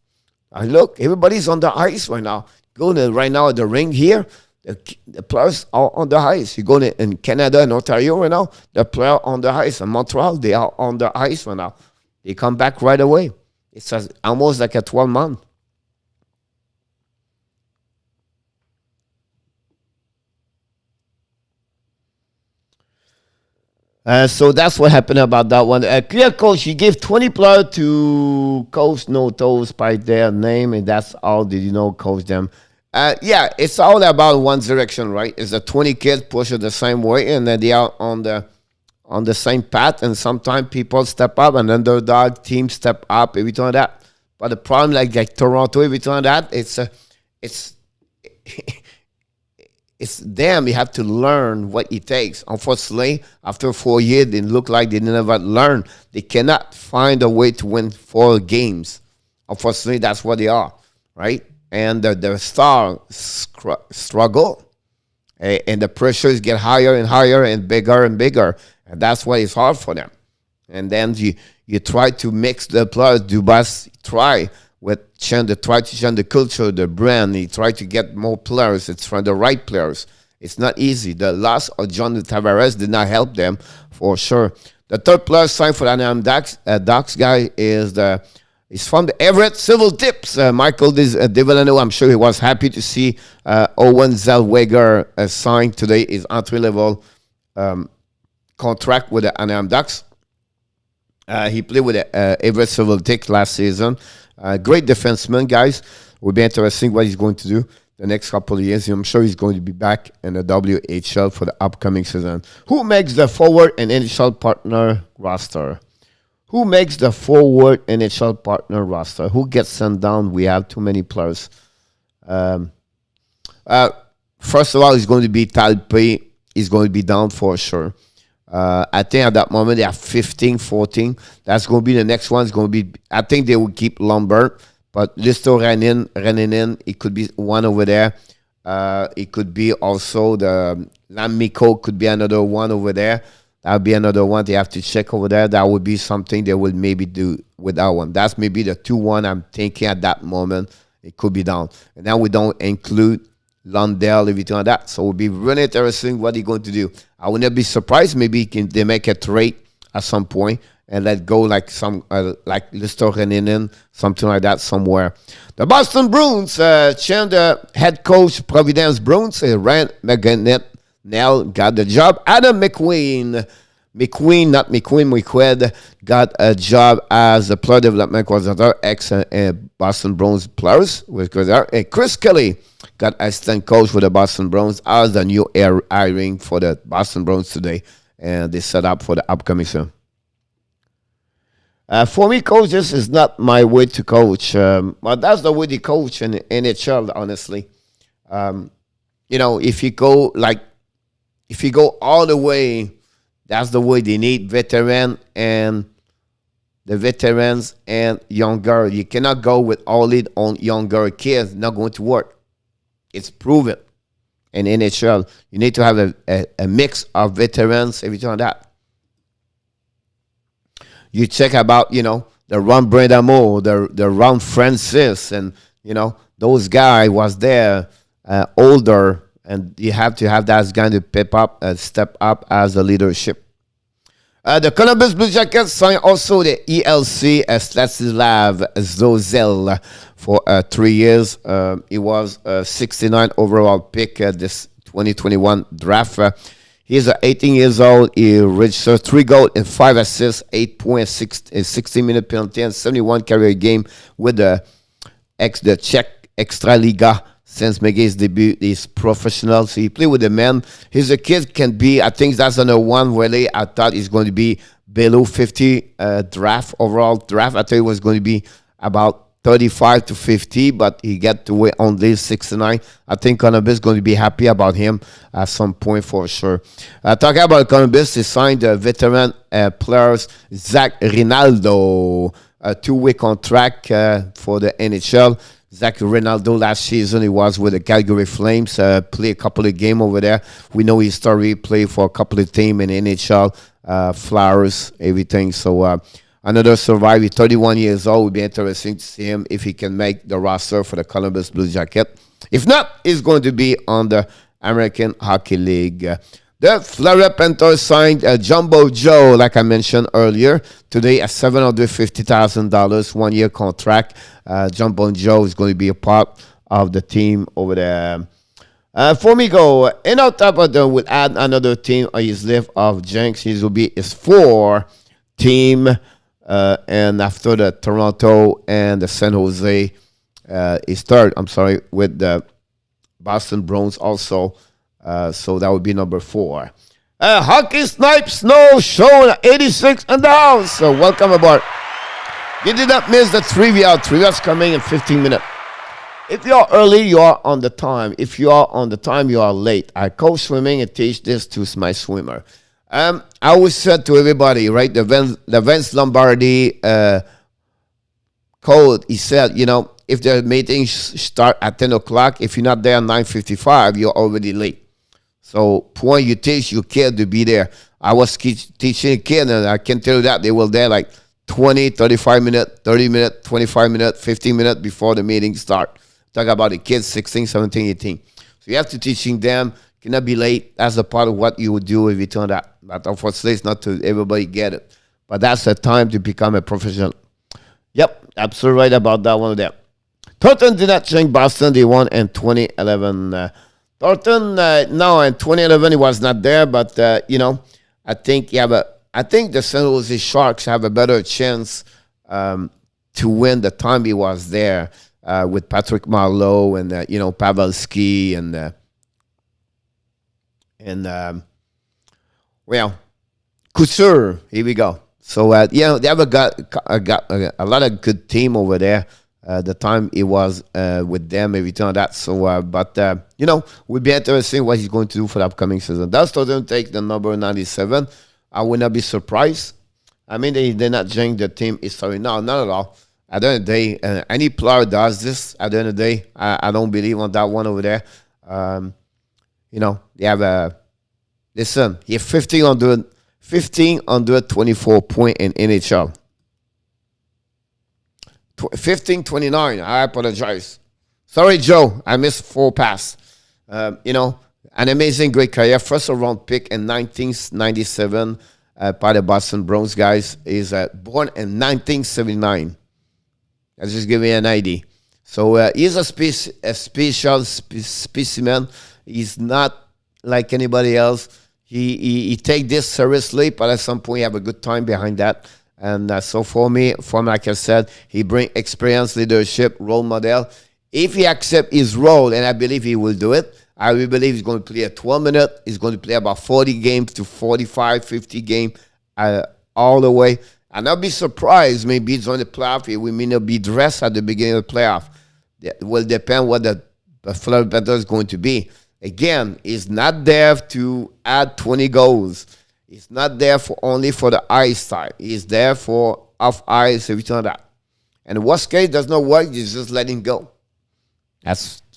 And look, everybody's on the ice right now. Right now at the ring here, the players are on the ice. You go in Canada and Ontario right now, the players on the ice. In Montreal, they are on the ice right now. They come back right away. It's almost like a 12-month. So that's what happened about that one. Clear coach, he gave 20 players to coach no toes by their name, and that's all did coach them. Yeah, it's all about one direction, right? It's the 20 kids push it the same way, and then they are on the same path, and sometimes people step up, and underdog team step up, everything like that. But the problem, like Toronto, everything like that, it's it's them. You have to learn what it takes. Unfortunately, after 4 years, they look like they never learn. They cannot find a way to win 4 games. Unfortunately, that's what they are, right? And the star struggle, and the pressures get higher and higher and bigger, and that's why it's hard for them. And then you try to mix the players. Dubas try to change the culture, the brand. He try to get more players. It's from the right players. It's not easy. The loss of John Tavares did not help them for sure. The third player signed for the Anaheim Ducks guy is from the Everett Civil Tips. Michael Devillano. I'm sure he was happy to see Owen Zellweger signed today his entry-level contract with the Anaheim Ducks. He played with the Everett Civil Tips last season. Great defenseman, guys. Will be interesting what he's going to do the next couple of years. I'm sure he's going to be back in the WHL for the upcoming season. Who makes the forward and NHL partner roster? Who makes the forward NHL partner roster? Who gets sent down? We have too many players. First of all, it's going to be Talpe. He's going to be down for sure. I think at that moment they have 15, 14. That's going to be the next one. It's going to be. I think they will keep Lambert, but Listo running in. It could be one over there. It could be also the Lamiko. Could be another one over there. That would be another one they have to check over there. That would be something they will maybe do with that one. That's maybe the 2-1 I'm thinking at that moment. It could be down, and then we don't include Lundell, everything like that. So it will be really interesting what he's going to do. I would not be surprised. Maybe they make a trade at some point and let go like some like Lister Reninen, something like that somewhere. The Boston Bruins changed the head coach Providence Bruins. Rand McGinnett got the job. Adam McQueen got a job as a player development coordinator, ex Boston Bruins players. Chris Kelly got assistant coach for the Boston Bruins as the new hiring for the Boston Bruins today, and they set up for the upcoming season. For me, coach, this is not my way to coach, but that's the way they coach in the NHL. Honestly, if you go all the way, that's the way they need veterans and younger. You cannot go with all it on younger kids. Not going to work. It's proven in NHL. You need to have a mix of veterans, everything like that. You check about, the Ron Bredamo, the Ron Francis, and, those guys was there, older, and you have to have that guy to step up as a leadership. The Columbus Blue Jackets signed also the ELC Slatislav Zozel for 3 years. He was a 69 overall pick at this 2021 draft. He's 18 years old. He registered 3 goals and 5 assists, 8 points, 60-minute penalty, and 71 career game with the Czech Extraliga. Since Miguel's debut, he's professional, so he played with the men. He's a kid, can be, I think that's on the one really. I thought he's going to be below 50 overall draft. I thought it was going to be about 35 to 50, but he got to wait only 69. I think Columbus is going to be happy about him at some point for sure. Talking about Columbus, they signed veteran players Zach Rinaldo, a 2-way contract for the NHL. Zach Rinaldo last season, he was with the Calgary Flames, played a couple of games over there. We know he started play for a couple of teams in NHL, Flyers, everything. So another survivor, 31 years old. Would be interesting to see him if he can make the roster for the Columbus Blue Jacket. If not, he's going to be on the American Hockey League. The Florida Panthers signed Jumbo Joe, like I mentioned earlier, today at $750,000, 1-year contract. Jumbo Joe is going to be a part of the team over there. For me, go, and on top of that, we'll add another team on his list of Jenks. He will be his 4 team. And after the Toronto and the San Jose, is third, with the Boston Bruins also. So that would be number 4. Hockey Snipe Snow Show 86 and down. So welcome aboard. You did not miss the trivia. Trivia's coming in 15 minutes. If you are early, you are on the time. If you are on the time, you are late. I coach swimming and teach this to my swimmer. I always said to everybody, right, the Vince Lombardi code, he said, if the meetings start at 10 o'clock, if you're not there at 9:55, you're already late. So point you teach your kid to be there. I was teaching a kid, and I can tell you that they were there like 20, 35 minutes, 30 minutes, 25 minutes, 15 minutes before the meeting start. Talk about the kids 16, 17, 18. So you have to teaching them. Cannot be late. That's a part of what you would do if you turn that. But unfortunately, it's not to everybody get it. But that's the time to become a professional. Yep, absolutely right about that one there. Thornton did not change Boston. They won in 2011. Thornton, no, in 2011 he was not there. But I think the San Jose Sharks have a better chance to win the time he was there with Patrick Marleau and Pavelski and Couture. Here we go. So they have got a lot of good team over there. The time he was with them, everything like that. So, we'll be interesting what he's going to do for the upcoming season. That's doesn't take the number 97. I would not be surprised. I mean, they're not changing the team history. No, not at all. At the end of the day, any player does this. At the end of the day, I don't believe on that one over there. They have listen, he have 1,524 points in NHL. 1529. I apologize. Sorry, Joe. I missed 4 passes. An amazing, great career. First round pick in 1997 by the Boston Bruins, guys. He's born in 1979. Let's just give you an idea. So he's a special specimen. He's not like anybody else. He take this seriously, but at some point, he have a good time behind that. And so for me, like I said, he bring experience, leadership, role model. If he accept his role, and I believe he will do it, I will believe he's going to play a 12 minutes. He's going to play about 40 games to 45, 50 games all the way. And I'll be surprised. Maybe it's on the playoff. He may not be dressed at the beginning of the playoff. It will depend what the Florida Panthers is going to be. Again, he's not there to add 20 goals. He's not there only for the ice time. He's there for off ice, everything like that. And the worst case does not work, you just let him go.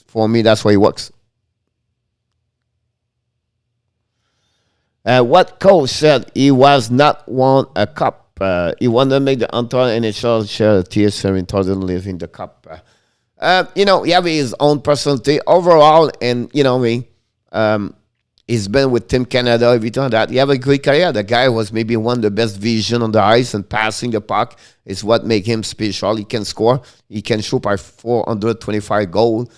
For me, that's why he works. What coach said, he was not won a cup. He wanted to make the entire NHL share the TS7000 live in the cup. He have his own personality overall, and he's been with Team Canada, everything like that. He have a great career. The guy was maybe one of the best vision on the ice, and passing the puck is what make him special. He can score. He can shoot by 425 goals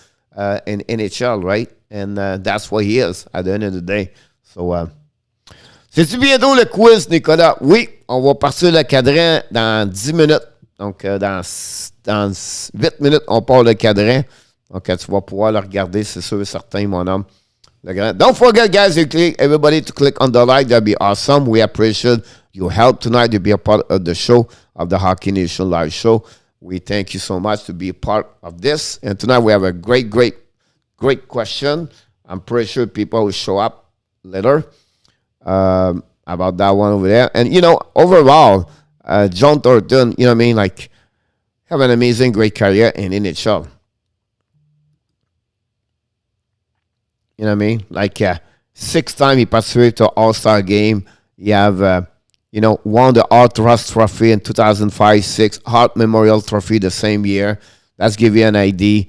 in NHL, right? And that's what he is at the end of the day. So, c'est-tu bientôt le quiz, Nicolas? Oui, on va partir le cadran dans 10 minutes. Donc, dans 8 minutes, on part le cadran. Donc, tu vas pouvoir le regarder, c'est sûr et certain, mon homme. Don't forget, guys, everybody to click on the like. That'd be awesome. We appreciate your help tonight to be a part of the show, of the Hockey Nation Live Show. We thank you so much to be a part of this. And tonight we have a great question. I'm pretty sure people will show up later about that one over there. And, overall, John Thornton, like, have an amazing, great career in NHL. You know what I mean? Like, 6 times he participated to All-Star game. You have, won the Art Ross Trophy in 2005-6, Hart Memorial Trophy the same year. That's give you an idea.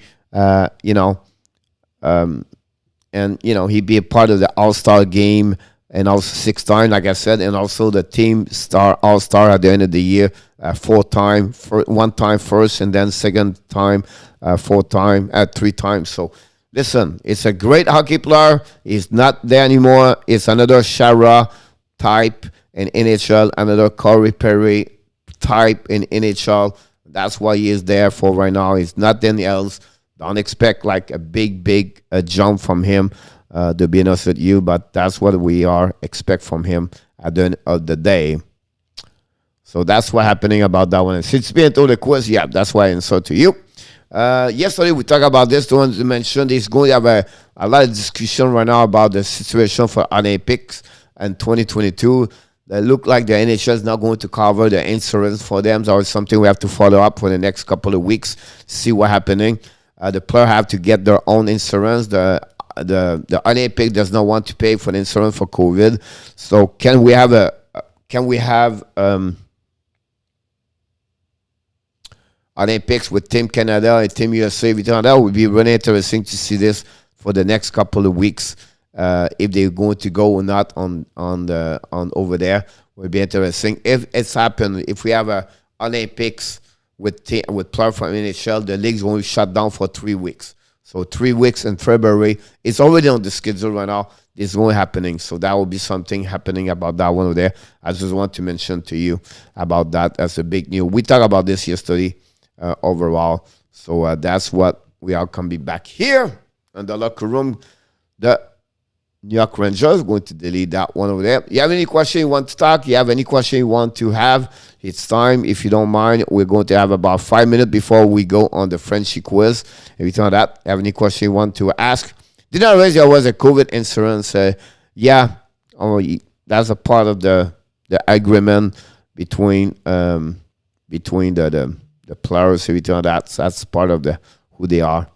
And, he'd be a part of the All-Star game and also 6 times, like I said, and also the team star All-Star at the end of the year, 4 times, 1 time first, and then second time, 4 times, 3 times. So, listen, it's a great hockey player. He's not there anymore. It's another Shara type in NHL, another Corey Perry type in NHL. That's what he is there for right now. He's nothing else. Don't expect like a big jump from him, to be honest with you, but that's what we expect from him at the end of the day. So that's what's happening about that one. And since being told the quiz, yeah, that's why I answered to you. Yesterday we talked about this. The one to mention, there's going to have a lot of discussion right now about the situation for Olympics in 2022. They look like the NHL is not going to cover the insurance for them. So it's something we have to follow up for the next couple of weeks, see what's happening. The player have to get their own insurance. The Olympic does not want to pay for the insurance for COVID. So can we have Olympics with Team Canada and Team USA? That would be really interesting to see this for the next couple of weeks. If they're going to go or not on over there, would be interesting. If it's happened, if we have a Olympics with players from NHL, the league's going to shut down for 3 weeks. So 3 weeks in February, it's already on the schedule right now. It's going happening. So that will be something happening about that one over there. I just want to mention to you about that as a big news. We talked about this yesterday overall. So that's what we are coming back here in the locker room. The New York Rangers going to delete that one over there. You have any question you want to talk? You have any question you want to have? It's time. If you don't mind, we're going to have about 5 minutes before we go on the Frenchy Quiz. If you tell that, have any question you want to ask? Did I realize there was a COVID insurance? That's a part of the agreement between the players. If you tell that's part of who they are.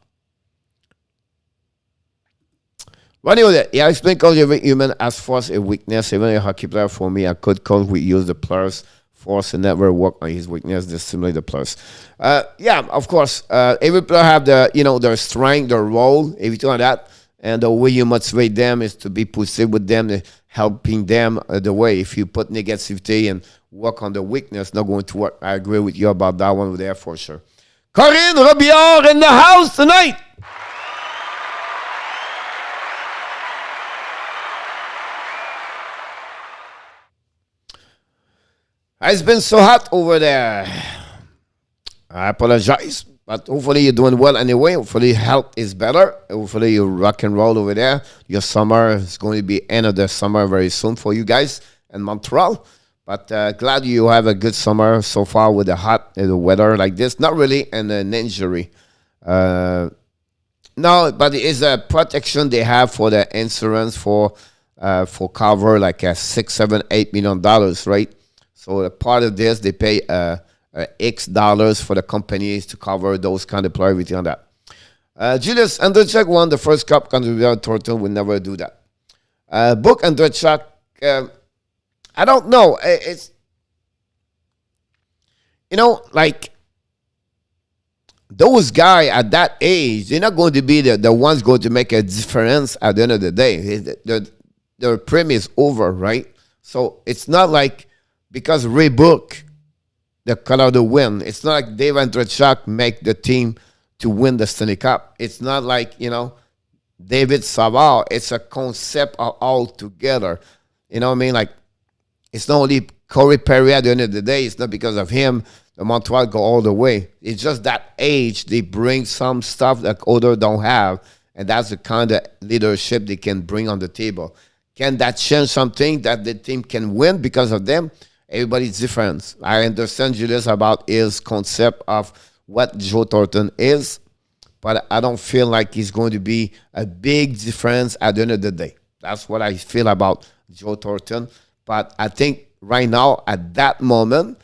But anyway, I explained because every human has force a weakness. Even a hockey player, for me, I could call we use the player's force and never work on his weakness. Just simulate the players. Of course. Every player have their strength, their role, everything like that. And the way you motivate them is to be positive with them, helping them the way. If you put negativity and work on the weakness, not going to work. I agree with you about that one over there for sure. Corinne Robillard in the house tonight. It's been so hot over there. I apologize, but hopefully you're doing well anyway. Hopefully health is better. Hopefully you rock and roll over there. Your summer is going to be end of the summer very soon for you guys in Montreal. But glad you have a good summer so far with the hot the weather like this. Not really an injury. No, but it is a protection they have for the insurance for cover like $6, $7, $8 million, right? So a part of this, they pay X dollars for the companies to cover those kind of players, everything on that. Julius Andrzejczyk won the first cup. Contributor Thornton would never do that. Book Andrzejczyk, I don't know. It's, like those guys at that age, they're not going to be the ones going to make a difference at the end of the day. Their prime is over, right? So it's not like, because Ray Book, the Colorado win, it's not like Dave Andrzejczyk make the team to win the Stanley Cup. It's not like, David Savard. It's a concept all together. You know what I mean? Like, it's not only Corey Perry at the end of the day. It's not because of him. The Montreal go all the way. It's just that age. They bring some stuff that others don't have. And that's the kind of leadership they can bring on the table. Can that change something that the team can win because of them? Everybody's different. I understand Julius about his concept of what Joe Thornton is, but I don't feel like he's going to be a big difference at the end of the day. That's what I feel about Joe Thornton. But I think right now, at that moment,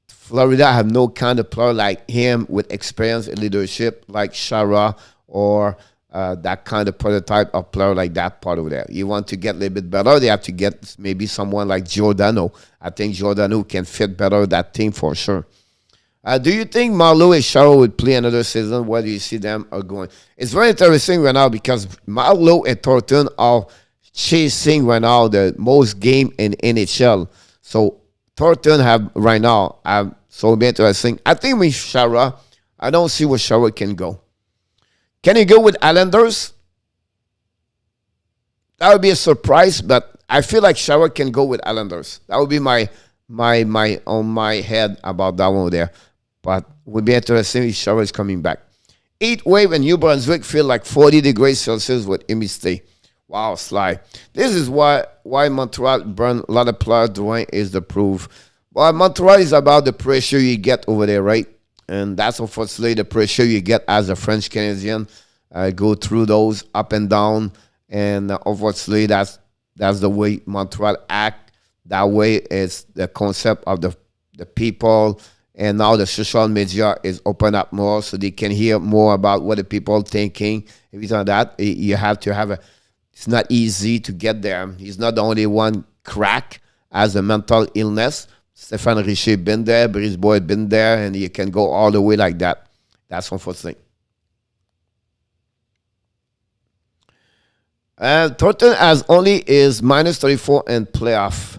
Florida have no kind of player like him with experience and leadership like Shara or that kind of prototype of player like that part over there. You want to get a little bit better, they have to get maybe someone like Giordano. I think Giordano can fit better that team for sure. Do you think Marleau and Shara would play another season? Where do you see them are going? It's very interesting right now because Marleau and Thornton are chasing right now the most game in NHL. So Thornton have right now, so it'll be interesting. I think with Shara, I don't see where Shara can go. Can he go with Islanders? That would be a surprise, but I feel like Shara can go with Islanders. That would be my on my head about that one there. But it would be interesting if Shara is coming back. Heat wave in New Brunswick feel like 40 degrees Celsius with humidity. Wow, Sly. This is why Montreal burn a lot of players doing is the proof. Well, Montreal is about the pressure you get over there, right? And that's unfortunately the pressure you get as a French Canadian. Go through those up and down. And unfortunately, that's the way Montreal act. That way is the concept of the people. And now the social media is open up more so they can hear more about what the people are thinking. Everything like that, you have to have it's not easy to get there. He's not the only one crack as a mental illness. Stéphane Richer been there, Brice Boyd been there, and you can go all the way like that. That's unfortunate. Thornton has only is minus 34 in playoff.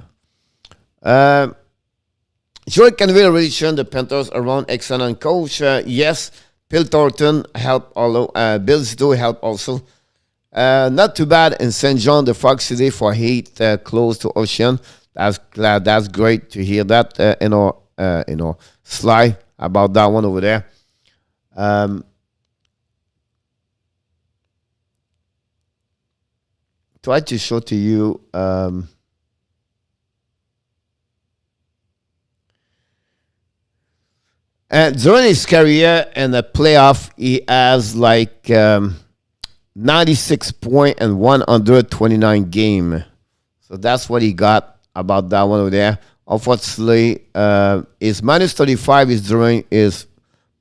Joey Canville already shown the Panthers around excellent coach. Yes, Bill Thornton helped, although Bill Zito helped also. Not too bad in St. John, the Fox City for heat close to ocean. That's great to hear that in our slide about that one over there. Try to show to you. During his career in the playoff, he has like 96 point and 129 game. So that's what he got about that one over there. Unfortunately, his minus 35 is during his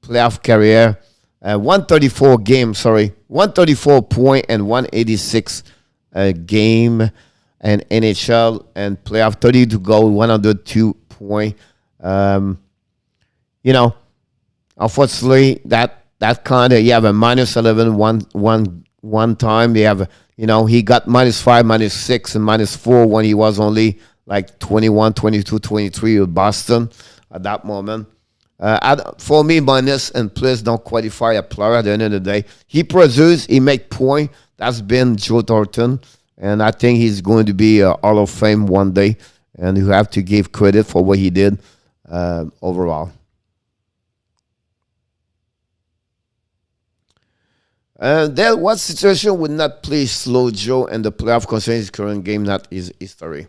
playoff career. 134 game, 134 point and 186 game and NHL and playoff 30 to go, 102 point. Unfortunately, that kind of, you have a minus 11 one time. You have, he got minus 5, minus 6, and minus 4 when he was only like 21, 22, 23 with Boston at that moment. For me, minus and plus don't qualify a player at the end of the day. He produces, he make point. That's been Joe Thornton, and I think he's going to be a Hall of Fame one day, and you have to give credit for what he did overall. What situation would not please Slow Joe and the playoff concerning his current game, not his history?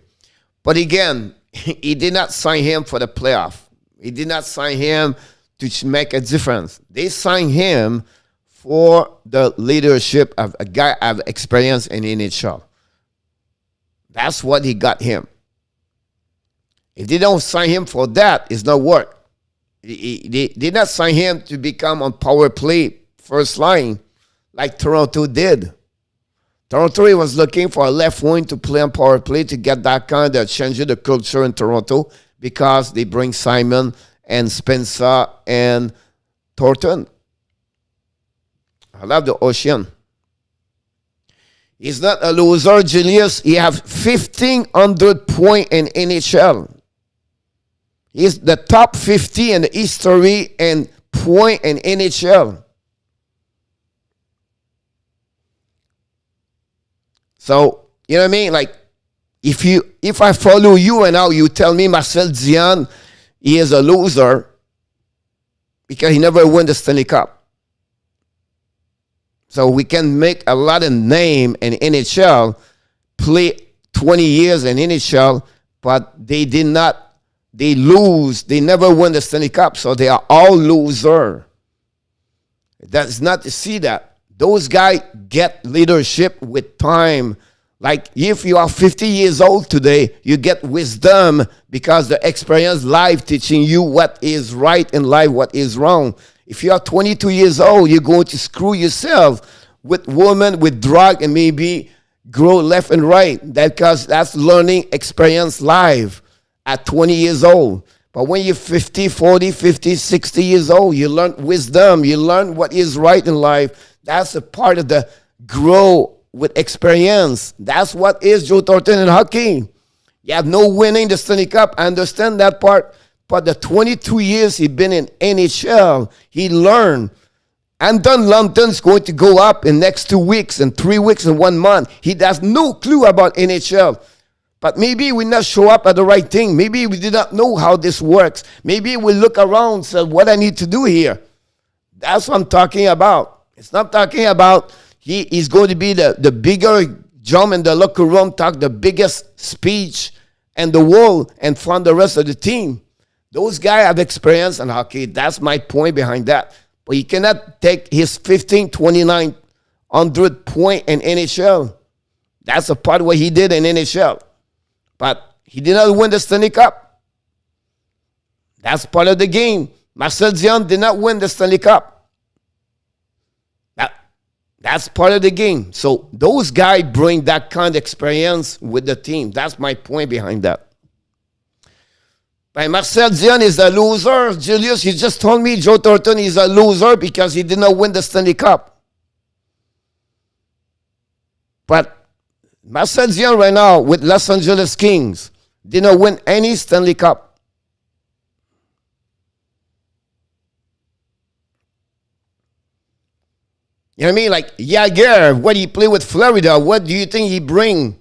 But again, he did not sign him for the playoff. He did not sign him to make a difference. They signed him for the leadership of a guy of experience in NHL. That's what he got him. If they don't sign him for that, it's not work. They did not sign him to become on power play first line like Toronto did. Toronto was looking for a left wing to play on power play to get that kind of change the culture in Toronto because they bring Simon and Spencer and Thornton. I love the ocean. He's not a loser, Julius. He has 1,500 points in NHL. He's the top 50 in the history and point in NHL. So, you know what I mean? Like, if I follow you and now you tell me Marcel Dion, he is a loser because he never won the Stanley Cup. So we can make a lot of name in NHL, play 20 years in NHL, but they did not they lose. They never win the Stanley Cup, so they are all loser. That's not to see that. Those guys get leadership with time. Like if you are 50 years old today, you get wisdom because the experience life teaching you what is right in life, what is wrong. If you are 22 years old, you're going to screw yourself with women, with drug, and maybe grow left and right. Because that's learning experience life at 20 years old. But when you're 50, 40, 50, 60 years old, you learn wisdom. You learn what is right in life. That's a part of the grow with experience. That's what is Joe Thornton in hockey. You have no winning the Stanley Cup. I understand that part. But the 22 years he's been in NHL, he learned. Anton London's going to go up in next 2 weeks and 3 weeks and 1 month. He has no clue about NHL. But maybe we not show up at the right thing. Maybe we did not know how this works. Maybe we look around and say, what I need to do here. That's what I'm talking about. It's not talking about he is going to be the bigger jump in the locker room, talk the biggest speech in the world and fund the rest of the team. Those guys have experience in hockey. That's my point behind that. But you cannot take his 15, 2,900 point in NHL. That's a part of what he did in NHL. But he did not win the Stanley Cup. That's part of the game. Marcel Dion did not win the Stanley Cup. That's part of the game. So those guys bring that kind of experience with the team. That's my point behind that. But Marcel Dion is a loser. Julius, you just told me Joe Thornton is a loser because he did not win the Stanley Cup. But Marcel Dion right now with Los Angeles Kings did not win any Stanley Cup. You know what I mean? Like Yager, what he play with Florida, what do you think he bring?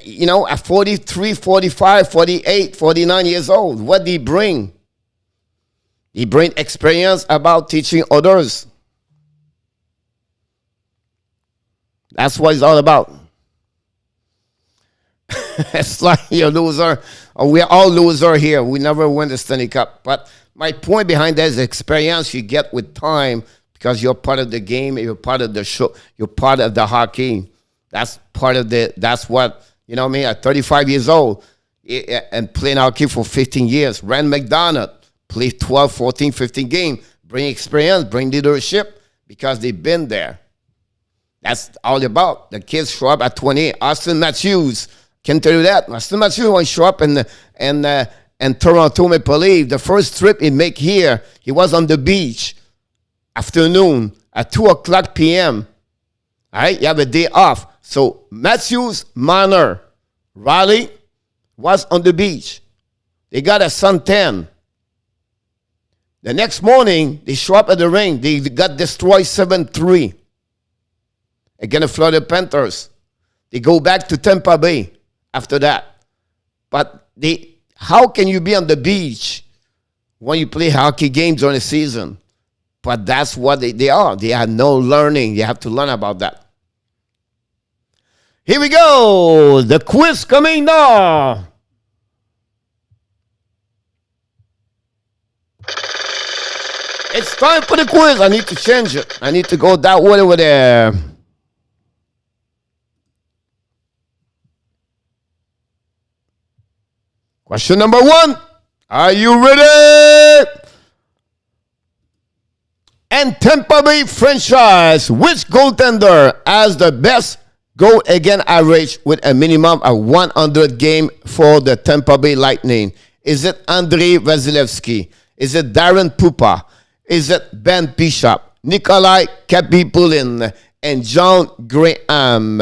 You know, at 43, 45, 48, 49 years old, what did he bring? He bring experience about teaching others. That's what it's all about. It's like you're a loser. We're all loser here. We never win the Stanley Cup. But my point behind that is the experience you get with time because you're part of the game, you're part of the show, you're part of the hockey. That's part of that's what, you know what I mean? At 35 years old and playing hockey for 15 years. Rand McDonald played 12, 14, 15 games. Bring experience, bring leadership because they've been there. That's all about. The kids show up at 28. Austin Matthews can tell you that. Austin Matthews, when he show up in Toronto Maple Leafs, the first trip he make here, he was on the beach afternoon at 2 o'clock p.m. All right, you have a day off. So Matthews, Marner, Raleigh was on the beach. They got a suntan. The next morning, they show up at the ring. They got destroyed 7-3 against the Florida Panthers. They go back to Tampa Bay after that. But how can you be on the beach when you play hockey games during the season? But that's what they are. They have no learning. You have to learn about that. Here we go. The quiz coming now. It's time for the quiz. I need to change it. I need to go that way over there. Question number 1. Are you ready? And Tampa Bay franchise, which goaltender has the best goal against average with a minimum of 100 game for the Tampa Bay Lightning? Is it Andrei Vasilevsky? Is it Darren Pupa? Is it Ben Bishop, Nikolai Kapipulin, and John Graham?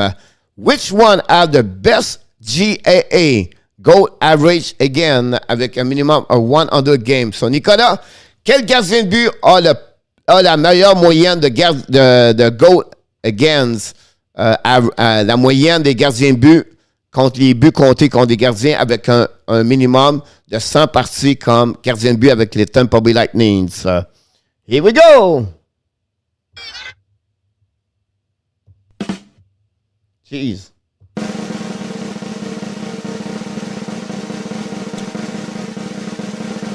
Which one have the best GAA goal average again avec un minimum of 100 games? So Nicolas, quel gardien de but a la meilleure moyenne de goal against la moyenne des gardiens de but contre les buts comptés contre des gardiens avec un minimum de 100 parties comme gardien de but avec les Tampa Bay Lightning? Here we go! Jeez.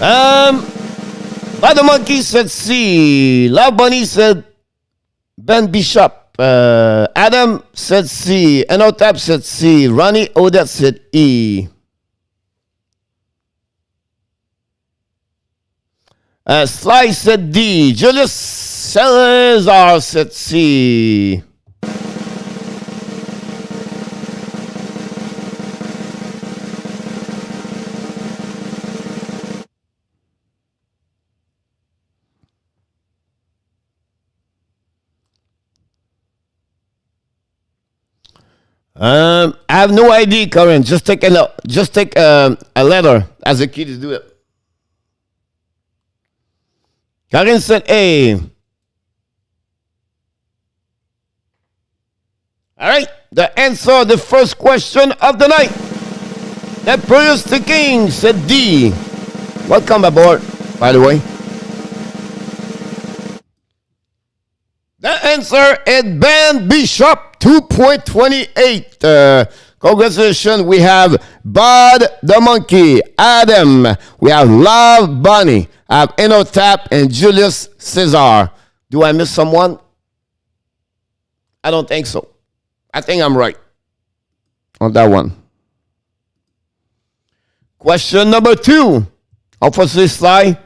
Bad Monkey said C. Love Bunny said Ben Bishop. Adam said C. Enotap said C. Ronnie Odette said E. Sly said D. Julius Salazar said C. I have no idea, Karen. Just take a letter as the kids do it. Karen said A. All right. The answer, the first question of the night. The Bruins the King said D. Welcome aboard, by the way. The answer is Ben Bishop, 2.28. Congratulations. We have Bud the Monkey, Adam. We have Love Bunny. I have Enotap and Julius Caesar. Do I miss someone? I don't think so. I think I'm right on that one. Question number 2. Unfortunately, Sly,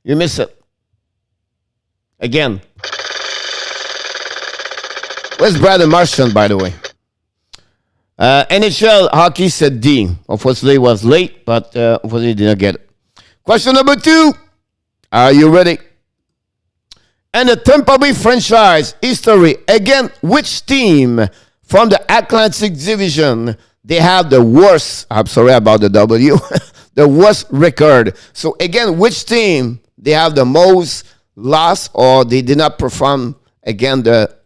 you miss it. Again. Where's Brandon Marchand, by the way? NHL hockey said D. Unfortunately, it was late, but unfortunately, did not get it. Question number 2. Are you ready? And the Tampa Bay franchise history. Again, which team from the Atlantic Division, they have the worst, I'm sorry about the W, the worst record. So again, which team they have the most loss or they did not perform against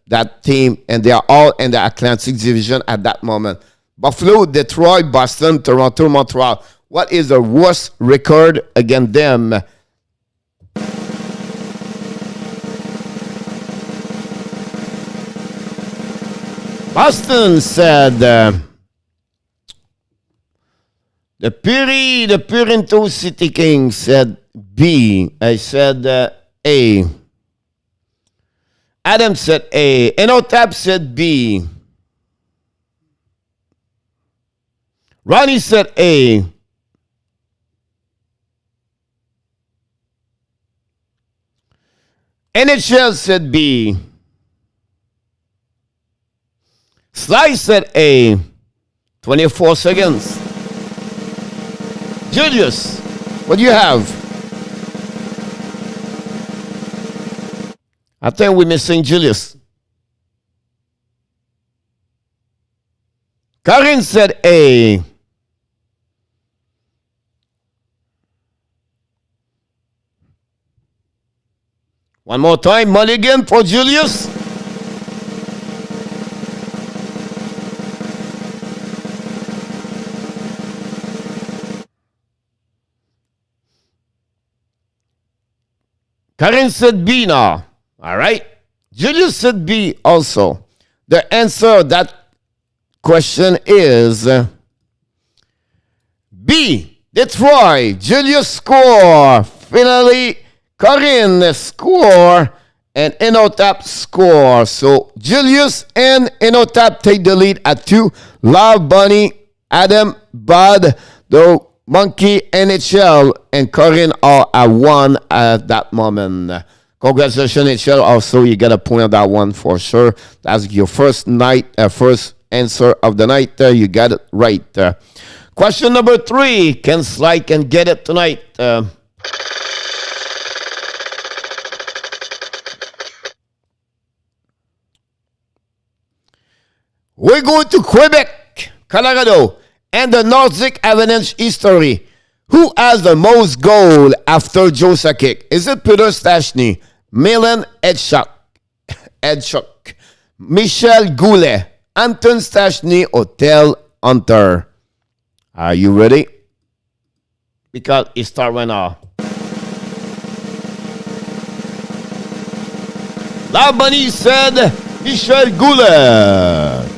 that team, and they are all in the Atlantic Division at that moment. Buffalo, Detroit, Boston, Toronto, Montreal. What is the worst record against them? Boston said the Purinto City King said B. I said A. Adam said A. Enotap said B. Ronnie said A. NHL said B. Sly said A. 24 seconds. Julius, what do you have? I think we're missing Julius. Karin said A. One more time, Mulligan for Julius. Karin said B now. All right. Julius said B also. The answer to that question is B. Detroit. Julius score. Finally, Corinne score and Enotap score. So Julius and Enotap take the lead at 2. Love Bunny, Adam, Bud, the Monkey, NHL, and Corinne are at 1 at that moment. Congratulations, NHL. Also, you get a point on that one for sure. That's your first answer of the night. You got it right. Question number 3. Can Sly can get it tonight? We're going to Quebec, Colorado, and the Nordic Avalanche history. Who has the most goal after Joe Sakic? Is it Peter Stastny, Milan Edchuk, Michel Goulet, Anton Stastny, or Tel Hunter? Are you ready? Because it starts right now. La Bunny said Michel Goulet.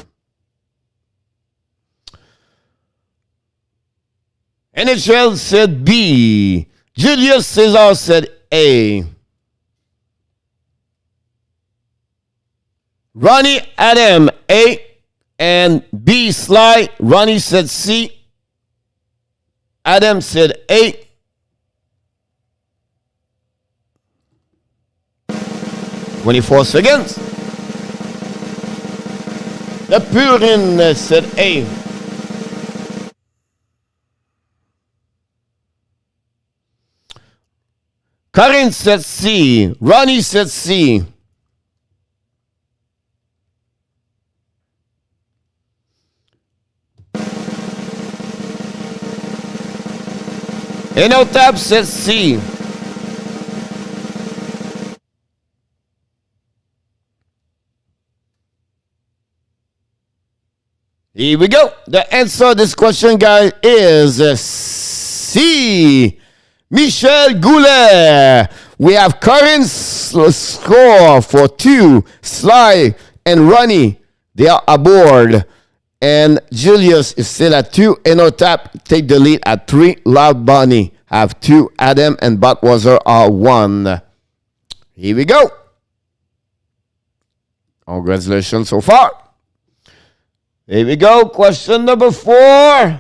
NHL said B. Julius Caesar said A. Ronnie Adam, A. And B, Sly. Ronnie said C. Adam said A. 24 seconds. The Purin said A. Karin said C. Ronnie said C. Enotab said C. Here we go. The answer to this question, guys, is C. Michel Goulet. We have Karin's score for 2. Sly and Ronnie, they are aboard. And Julius is still at 2. Enotap take the lead at 3. Loud Bunny have 2. Adam and Butwasser are 1. Here we go. Congratulations so far. Here we go. Question number 4.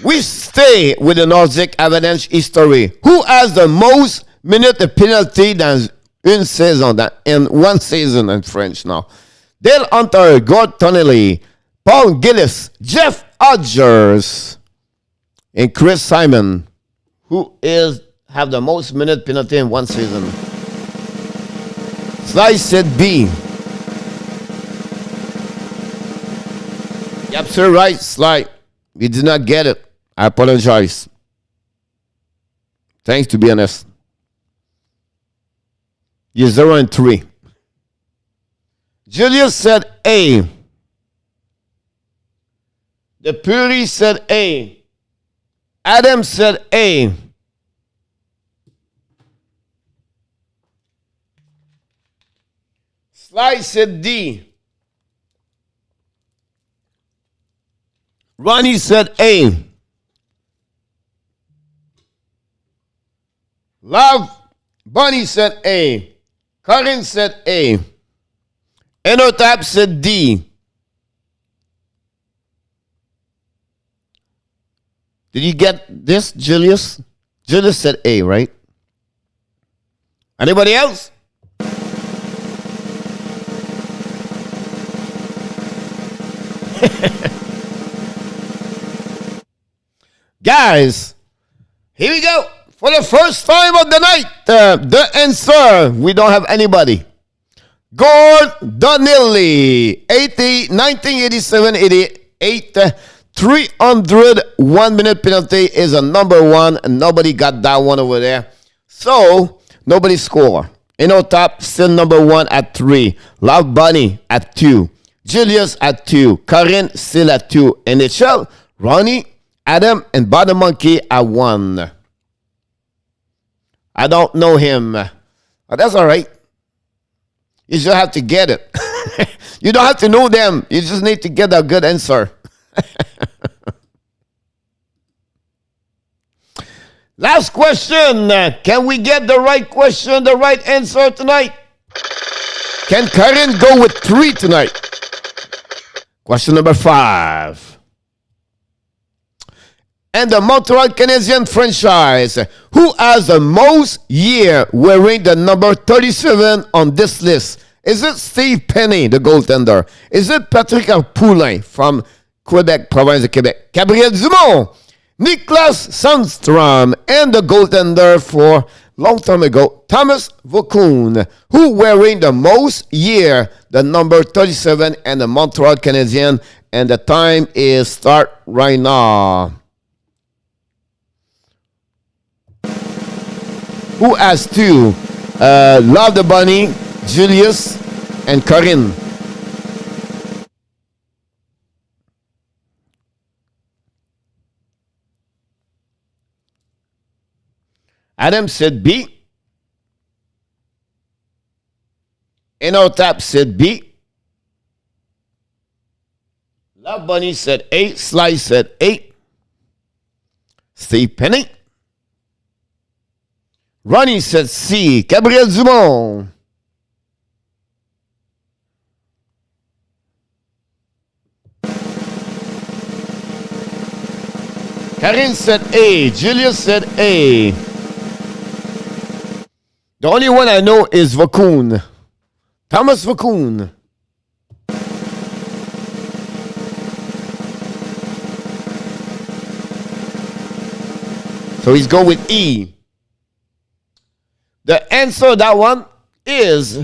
We stay with the Nordic Avalanche history. Who has the most minute penalty dans une saison, in one season in French now? Dale Hunter, Gord Tonelli, Paul Gillis, Jeff Hodgers, and Chris Simon. Who have the most minute penalty in one season? Sly said B. Yep, sir, right, Sly. You did not get it. I apologize. Thanks, to be honest. You're 0 and 3. Julius said A. The Puri said A. Adam said A. Sly said D. Ronnie said A. Love Bunny said A. Karin said A. Enotap said D. Did you get this, Julius? Julius said A, right? Anybody else? Guys, here we go. For the first time of the night, the answer, we don't have anybody. Gord Donnelly, 1987, 88, 301 minute penalty is a number 1, and nobody got that one over there. So, nobody score. Enotap still number 1 at 3. Love Bunny at 2. Julius at 2. Karin still at 2. NHL, Ronnie, Adam, and Bottom Monkey at 1. I don't know him. But that's all right. You just have to get it. You don't have to know them. You just need to get a good answer. Last question. Can we get the right question, the right answer tonight? Can Karin go with 3 tonight? Question number 5. And the Montreal Canadiens franchise, who has the most year wearing the number 37 on this list? Is it Steve Penny, the goaltender? Is it Patrick Poulin from Quebec, province of Quebec? Gabriel Dumont, Niklas Sandstrom, and the goaltender for long time ago, Thomas Vokoun, who wearing the most year, the number 37, and the Montreal Canadiens, and the time is start right now. Who has 2? Love the Bunny, Julius, and Karin. Adam said B. Enotap said B. Love Bunny said A. Sly said A. Steve Penny. Ronnie said C. Gabriel Dumont. Karine said A. Julius said A. The only one I know is Vacoon. Thomas Vacoon. So he's going with E. The answer to that one is,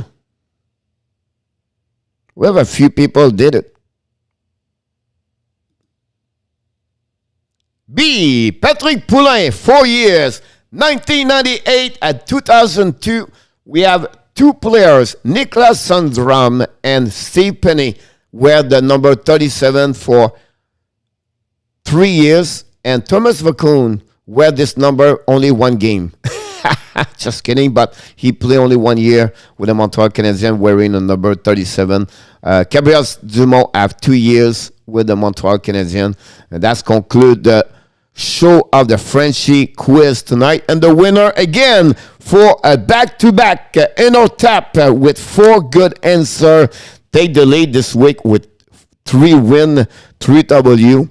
well, a few people did it. B. Patrick Poulin, 4 years, 1998 and 2002. We have two players, Niklas Sundram and Steve Penny, wear the number 37 for 3 years, and Thomas Vacoon wear this number only one game. Just kidding, but he played only 1 year with the Montreal Canadiens wearing the number 37. Gabriel Dumont have 2 years with the Montreal Canadiens. And that's conclude the show of the Frenchy Quiz tonight. And the winner again for a back-to-back tap with 4 good answers. Take the lead this week with 3 win, 3 W.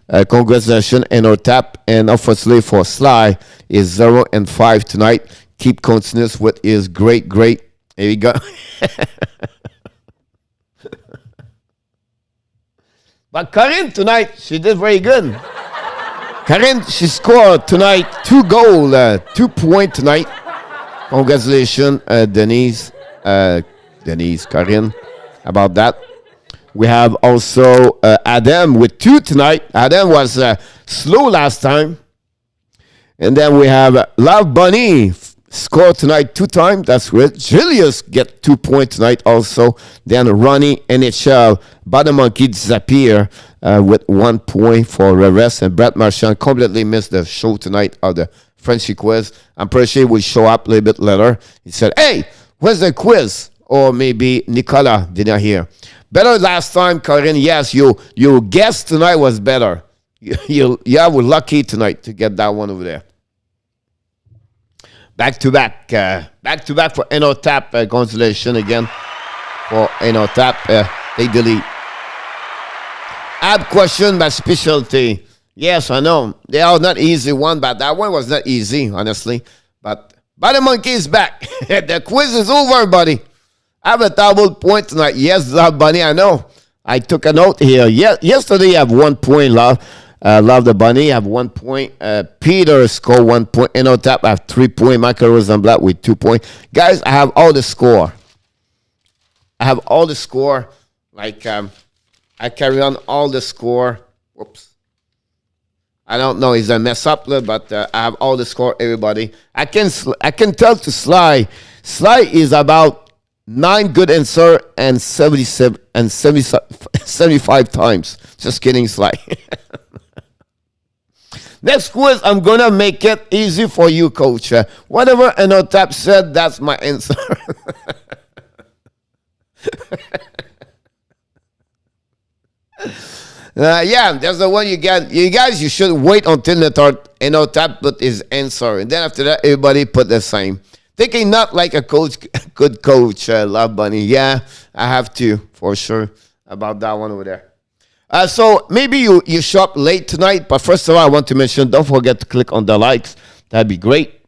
Congratulations, tap. And unfortunately for Sly is 0 and 5 tonight. Keep continuous with his great. Here we go. But Karine tonight, she did very good. Karine, she scored tonight 2 goals, 2 points tonight. Congratulations, Denise, Karine, about that. We have also Adam with 2 tonight. Adam was slow last time. And then we have Love Bunny scored tonight 2 times. That's great. Julius get 2 points tonight also. Then Ronnie, NHL, Bottom Monkey disappear with 1 point for the rest. And Brett Marchand completely missed the show tonight of the Frenchy Quiz. I'm pretty sure he will show up a little bit later. He said, hey, where's the quiz? Or maybe Nicola didn't hear. Better last time, Karine. Yes, your guess tonight was better. You were lucky tonight to get that one over there. Back to back for tap. Consolation again for tap. They delete. Add question by specialty. Yes, I know. They are not easy one, but that one was not easy, honestly. But the monkey is back. The quiz is over, buddy. I have a double point tonight. Yes, Love Bunny, I know. I took a note here. Yesterday, I have 1 point, Love. Love the Bunny. I have 1 point. Peter scored 1 point. Tap, I have 3 points. Michael Rosenblatt with 2 points. Guys, I have all the score. Like, I carry on all the score. Whoops. I don't know. It's a mess up, but I have all the score, everybody. I can tell to Sly. Sly is about 9 good answer and 75 times. Just kidding, Sly. Next quiz, I'm going to make it easy for you, Coach. Whatever Tap said, that's my answer. Yeah, that's the one you get. You guys, you should wait until the Tap put his answer. And then after that, everybody put the same. Thinking not like a coach, good coach, Love Bunny. Yeah, I have to, for sure, about that one over there. So maybe you show up late tonight, but first of all, I want to mention, don't forget to click on the likes. That'd be great.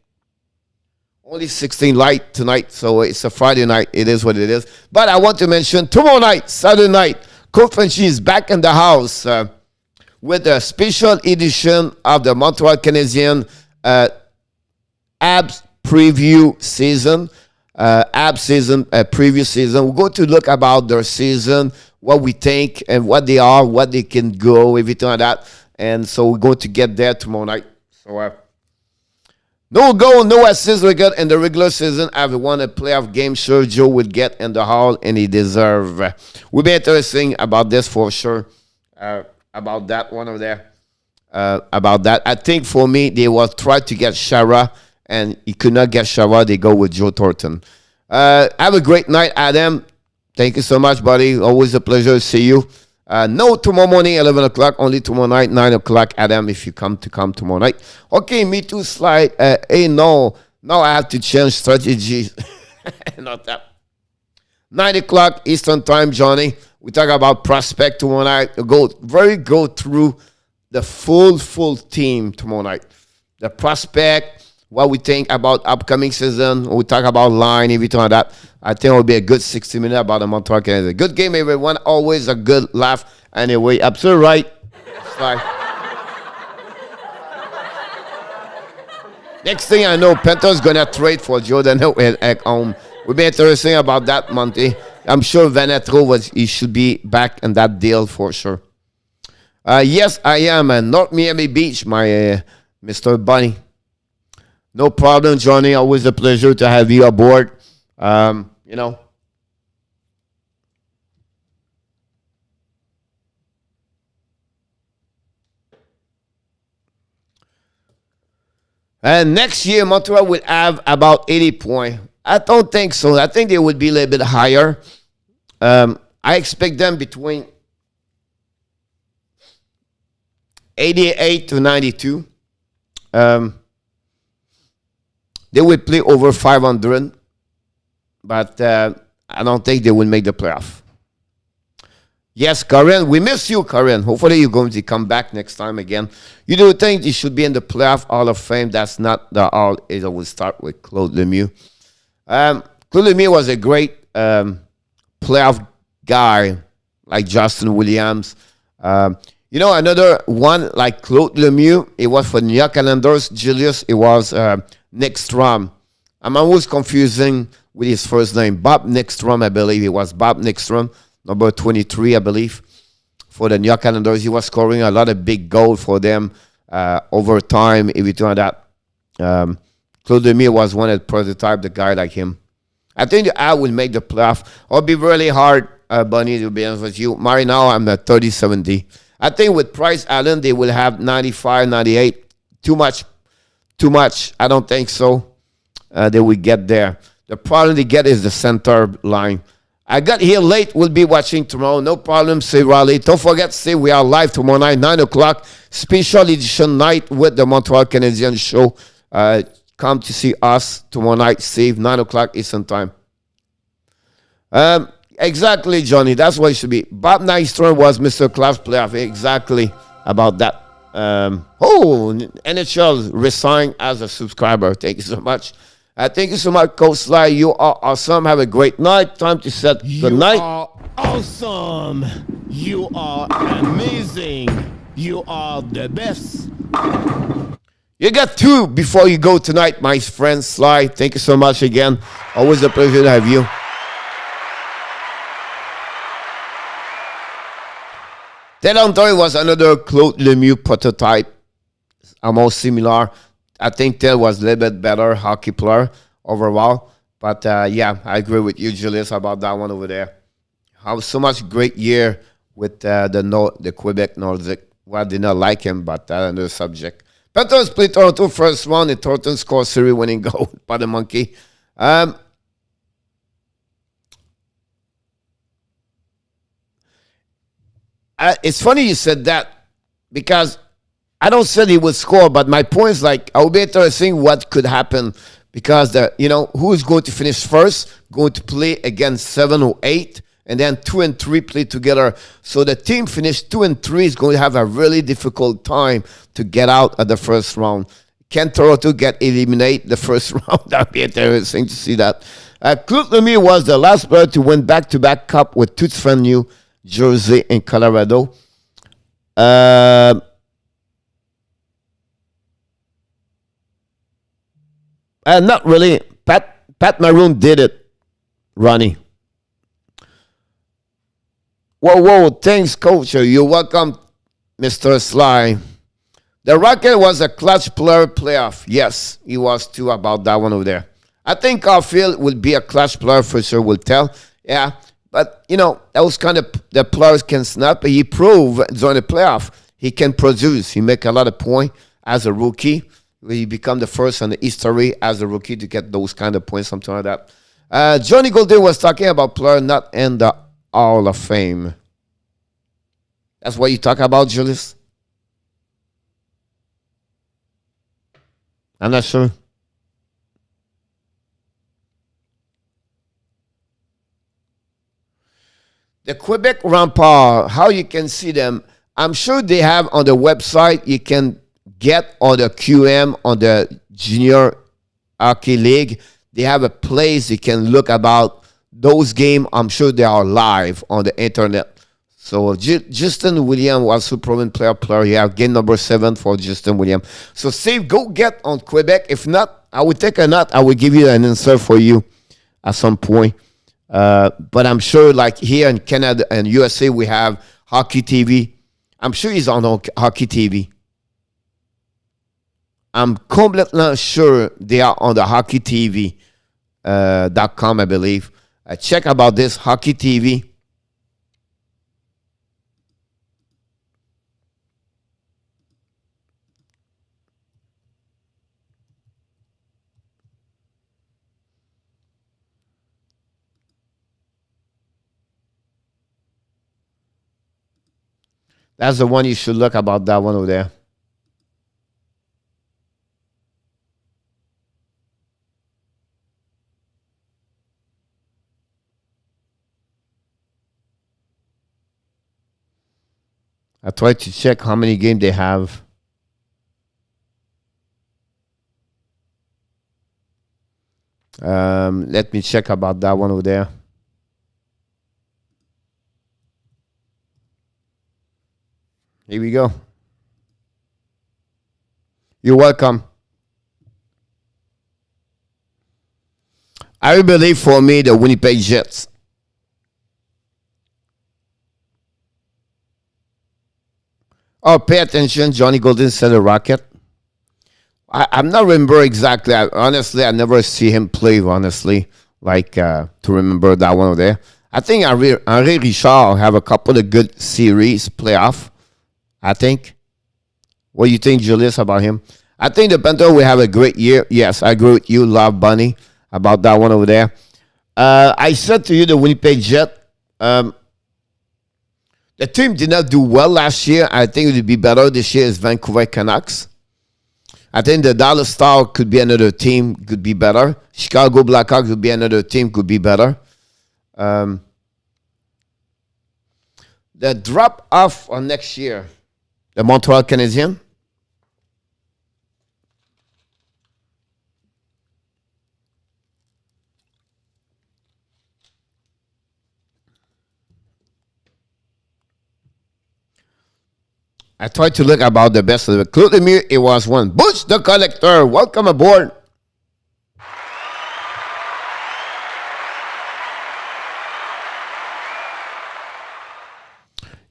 Only 16 likes tonight, so it's a Friday night. It is what it is. But I want to mention, tomorrow night, Saturday night, Coach Frenchy is back in the house with a special edition of the Montreal Canadiens Abs preview season, previous season. We're going to look about their season, what we think and what they are, what they can go, everything like that. And so we're going to get there tomorrow night. So no goal, no assist we got in the regular season. I've won a playoff game. Sure, Joe would get in the hall, and he deserve. Will be interesting about this for sure. About that one over there. About that, I think for me they will try to get Shara. And he could not get Shara. They go with Joe Thornton. Have a great night, Adam. Thank you so much, buddy. Always a pleasure to see you. No tomorrow morning, 11 o'clock. Only tomorrow night, 9 o'clock. Adam, if you come tomorrow night. Okay, me too, slide. Hey, no. Now I have to change strategy. Not that. 9 o'clock Eastern time, Johnny. We talk about prospect tomorrow night. Go through the full team tomorrow night. The prospect, what we think about upcoming season. We talk about line, everything like that. I think it will be a good 60 minutes about the Montreal Canadiens. Good game, everyone. Always a good laugh. Anyway, absolutely right. Next thing I know, Panthers going to trade for Jordan at home. We'll be interesting about that, Monty. I'm sure Venetro he should be back in that deal for sure. Yes, I am. North Miami Beach, my Mr. Bunny. No problem, Johnny. Always a pleasure to have you aboard. You know. And next year, Montreal will have about 80 points. I don't think so. I think they would be a little bit higher. I expect them between 88 to 92. They will play over 500, but I don't think they will make the playoff. Yes, Karen, we miss you, Karen. Hopefully you're going to come back next time again. You do think you should be in the playoff Hall of Fame. That's not the all. It will start with Claude Lemieux. Claude Lemieux was a great playoff guy, like Justin Williams. You know, another one like Claude Lemieux, it was for New York Islanders. Julius, it was Nick Strom. I'm always confusing with his first name. Bob Nickstrom, I believe. It was Bob Nickstrom, number 23, I believe, for the New York Islanders. He was scoring a lot of big goals for them over time, everything like that. Claude Lemieux was one that prototyped the guy like him. I think the I will make the playoff. It'll be really hard, Bunny, to be honest with you. Right now, I'm at 30-70. I think with Price Allen, they will have 95, 98. Too much. I don't think so. They will get there. The problem they get is the center line. I got here late. We'll be watching tomorrow. No problem. Say Raleigh. Don't forget, say we are live tomorrow night, 9 o'clock. Special edition night with the Montreal Canadiens show. Come to see us tomorrow night, Steve, 9 o'clock Eastern time. Exactly, Johnny. That's what it should be. Bob Nystrom was Mr. Class playoff. Exactly about that. NHL resigned as a subscriber. Thank you so much. Thank you so much, Coach Sly. You are awesome. Have a great night. Time to set good night. You are awesome. You are amazing. You are the best. You got two before you go tonight, my friend Sly. Thank you so much again. Always a pleasure to have you. Ted Antoine was another Claude Lemieux prototype, almost similar. I think Ted was a little bit better hockey player overall. But yeah, I agree with you, Julius, about that one over there. How so much great year with the Quebec Nordic. Well, I did not like him, but that's another subject. Panthers played Toronto first round, and Thornton scored series-winning goal by the monkey. It's funny you said that because I don't say he would score, but my point is like I would be interesting what could happen because who is going to finish first, going to play against 7 or 8, and then 2 and 3 play together. So the team finished 2 and 3 is going to have a really difficult time to get out of the first round. Can Toronto get eliminated the first round? That'd be interesting to see that. Claude Lemieux was the last player to win back-to-back cup with Toots New Jersey and Colorado. Not really. Pat Maroon did it, Ronnie. Whoa, thanks, Coach. You're welcome, Mr. Sly. The Rocket was a clutch playoff. Yes, he was too about that one over there. I think Caulfield will be a clutch player for sure, will tell. Yeah, but, that was kind of the players can snap. He proved during the playoff he can produce. He make a lot of points as a rookie. He become the first in the history as a rookie to get those kind of points, something like that. Johnny Goldie was talking about player not in the Hall of Fame. That's what you talk about, Julius? I'm not sure. The Quebec Rempart, how you can see them, I'm sure they have on the website, you can get on the QM, on the Junior Hockey League. They have a place you can look about those games. I'm sure they are live on the internet. So Justin Williams was Superman player. You have game number 7 for Justin Williams. So Steve, go get on Quebec. If not, I will take a note. I will give you an answer for you at some point. But I'm sure like here in Canada and USA, we have Hockey TV. I'm sure he's on Hockey TV. I'm completely sure they are on the Hockey TV.com, I believe. Check about this Hockey TV. That's the one you should look about, that one over there. I tried to check how many games they have. Let me check about that one over there. Here we go. You're welcome. I believe for me, the Winnipeg Jets. Oh, pay attention. Johnny Golden said a Rocket. I'm not remember exactly. Honestly, I never see him play, honestly, like to remember that one over there. I think Henri Richard have a couple of good series playoff, I think. What do you think, Julius, about him? I think the Panthers will have a great year. Yes, I agree with you, Love Bunny, about that one over there. I said to you, the Winnipeg Jet, the team did not do well last year. I think it would be better this year is Vancouver Canucks. I think the Dallas Stars could be another team, could be better. Chicago Blackhawks could be another team, could be better. The drop off on next year, the Montreal Canadiens. I tried to look about the best of it. Claude Lemieux, it was one. Butch the Collector, welcome aboard.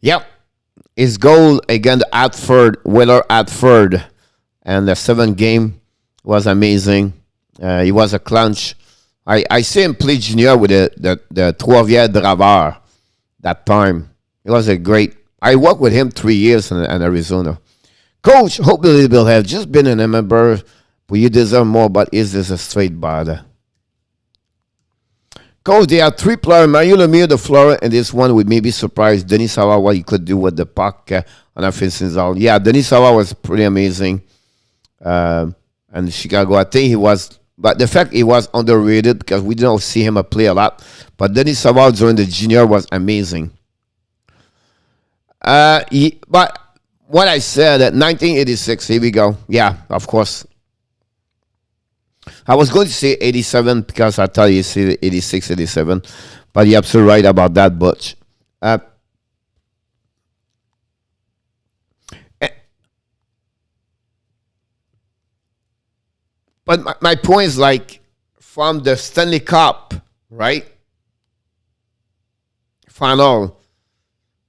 Yep. His goal against Atford, Wheeler Atford, and the 7th game was amazing. He was a clutch. I see him play junior with the Trois-Rivières Draveurs that time. It was a great. I worked with him 3 years in Arizona. Coach, hope the little have just been a member, but you deserve more, but is this a straight bother? Coach, there are 3 players, Mario Lemieux, the Florida, and this one would maybe surprise Denis Savard what he could do with the puck on offensive zone. Yeah, Denis Savard was pretty amazing. And Chicago, I think he was, but the fact he was underrated because we didn't see him play a lot. But Denis Savard during the junior was amazing. But what I said at 1986, here we go. Yeah, of course. I was going to say 87 because I thought you said 86, 87. But you're absolutely right about that, Butch. But my point is like from the Stanley Cup, right? Final.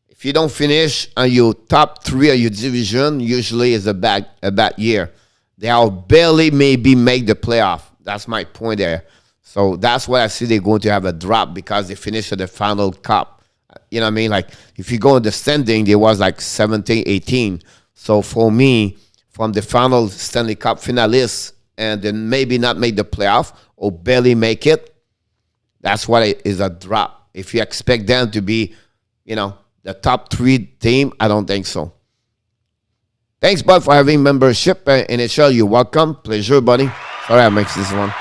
If you don't finish on your top 3 of your division, usually is a bad year. They'll barely maybe make the playoff. That's my point there. So that's why I see they're going to have a drop because they finished at the final cup. You know what I mean? Like if you go in the standing, there was like 17, 18. So for me, from the final Stanley Cup finalists and then maybe not make the playoff or barely make it, that's what it is a drop. If you expect them to be, the top 3 team? I don't think so. Thanks, Bud, for having membership. NHL, you're welcome. Pleasure, buddy. Sorry I mixed this one.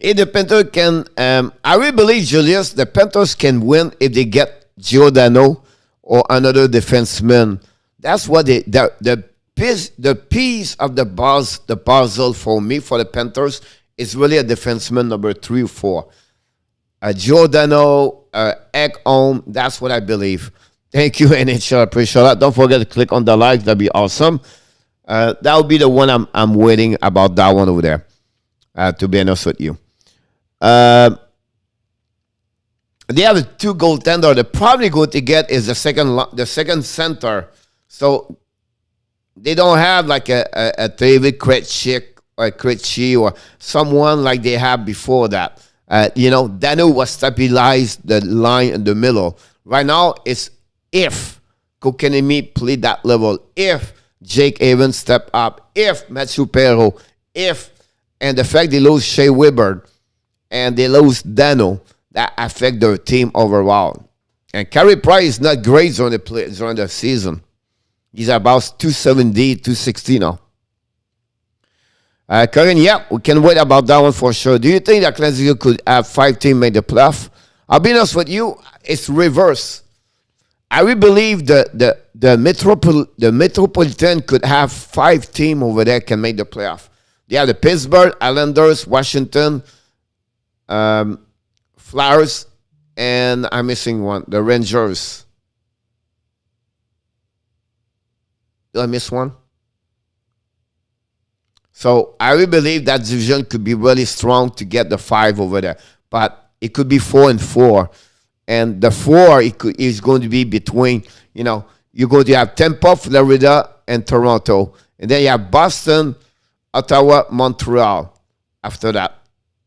If the Panthers can, I really believe, Julius, the Panthers can win if they get Giordano or another defenseman. That's what the piece of the puzzle for me, for the Panthers, is really a defenseman number 3 or 4. Giordano, Ekholm, that's what I believe. Thank you, NHL. I appreciate that. Don't forget to click on the like. That'd be awesome. That would be the one I'm waiting about, that one over there, to be honest with you. They have 2 goaltenders. They're probably going to get is the second center. So they don't have like a David Krejci or someone like they have before that. Dano was stabilized the line in the middle. Right now, it's if Kotkaniemi played that level, if Jake Evans step up, if Matthew Perreault, and the fact they lose Shea Weber and they lose Dano, that affect their team overall. And Carey Price is not great during the season. He's about 270, 260 now. Karen, yeah, we can wait about that one for sure. Do you think that Glasgow could have 5 teams make the playoff? I'll be honest with you, it's reverse. I really believe the Metropolitan could have 5 teams over there can make the playoff. They have the Pittsburgh, Islanders, Washington, Flyers, and I'm missing one, the Rangers. Did I miss one? So I really believe that division could be really strong to get the 5 over there. But it could be 4 and 4. And the 4 is going to be between, you're going to have Tampa, Florida, and Toronto. And then you have Boston, Ottawa, Montreal after that.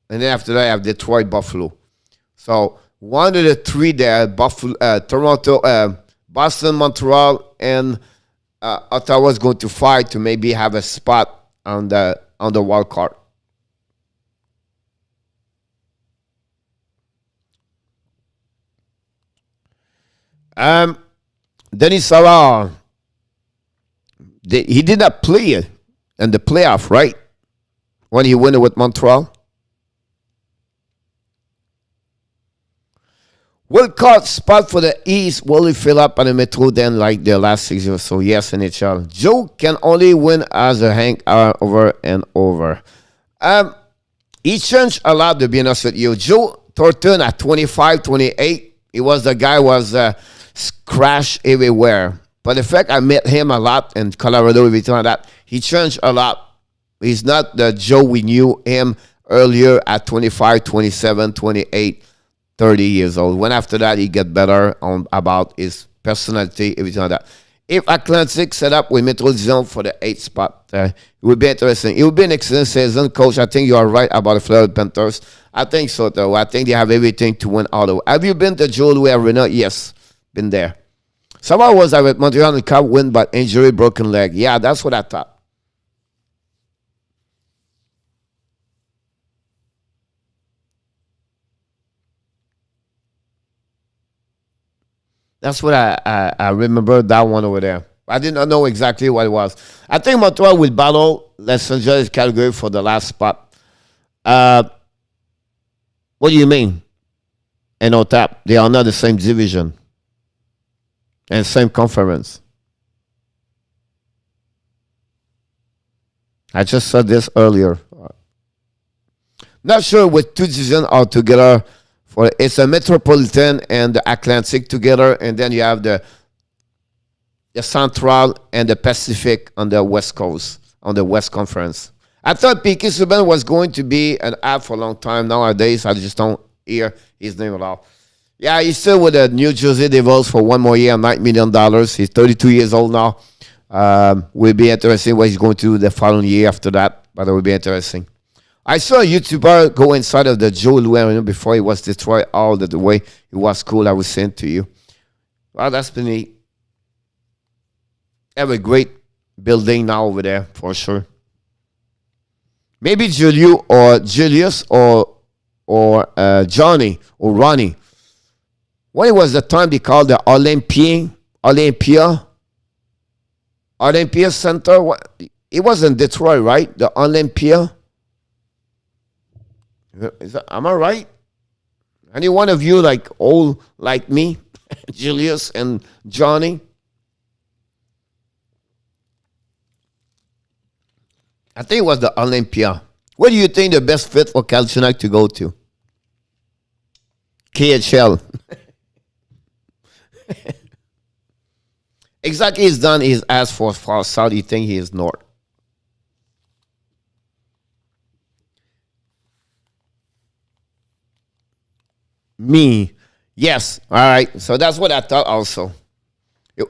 And then after that, you have Detroit, Buffalo. So one of the 3 there, Toronto, Boston, Montreal, and Ottawa is going to fight to maybe have a spot on the wild card. Denis Savard, he did not play in the playoff, right? When he won it with Montreal. Wild card spot for the East will he fill up on the Metro then like the last 6 years? So yes, NHL. Joe can only win as a hang over and over. He changed a lot, to be honest with you. Joe Thornton at 25, 28, he was the guy was crashed everywhere. But the fact I met him a lot in Colorado, everything like that, he changed a lot. He's not the Joe we knew him earlier at 25, 27, 28. 30 years old. When after that, he get better about his personality, everything like that. If Atlantic set up with Metro Division for the 8th spot, it would be interesting. It would be an excellent season, Coach. I think you are right about the Florida Panthers. I think so, though. I think they have everything to win all the way. Have you been to Joe Louis Arena? Yes, been there. Someone was at Montreal and the Cup win, but injury, broken leg. Yeah, that's what I thought. That's what I remember, that one over there. I did not know exactly what it was. I think Montreal will battle Los Angeles, Calgary for the last spot. What do you mean? And on top, they are not the same division and same conference. I just said this earlier. Not sure with 2 divisions are together. It's a Metropolitan and the Atlantic together, and then you have the Central and the Pacific on the West Coast, on the West Conference. I thought P.K. Subban was going to be an app for a long time. Nowadays, I just don't hear his name at all. Yeah, he's still with the New Jersey Devils for 1 more year, $9 million. He's 32 years old now. Will be interesting what he's going to do the following year after that, but it will be interesting. I saw a YouTuber go inside of the Joe Louis Arena before he was destroyed all the way. It was cool, I was saying to you. Well, that's been neat. Have a great building now over there, for sure. Maybe Julio or Julius or Johnny or Ronnie. When was the time they called the Olympia Center? It was in Detroit, right? The Olympia. Am I right? Any one of you like old like me, Julius and Johnny? I think it was the Olympia. Where do you think the best fit for Kalchunak to go to? KHL. Exactly, he's done his ass for far south. You think he is north? Me. Yes. All right. So that's what I thought also. All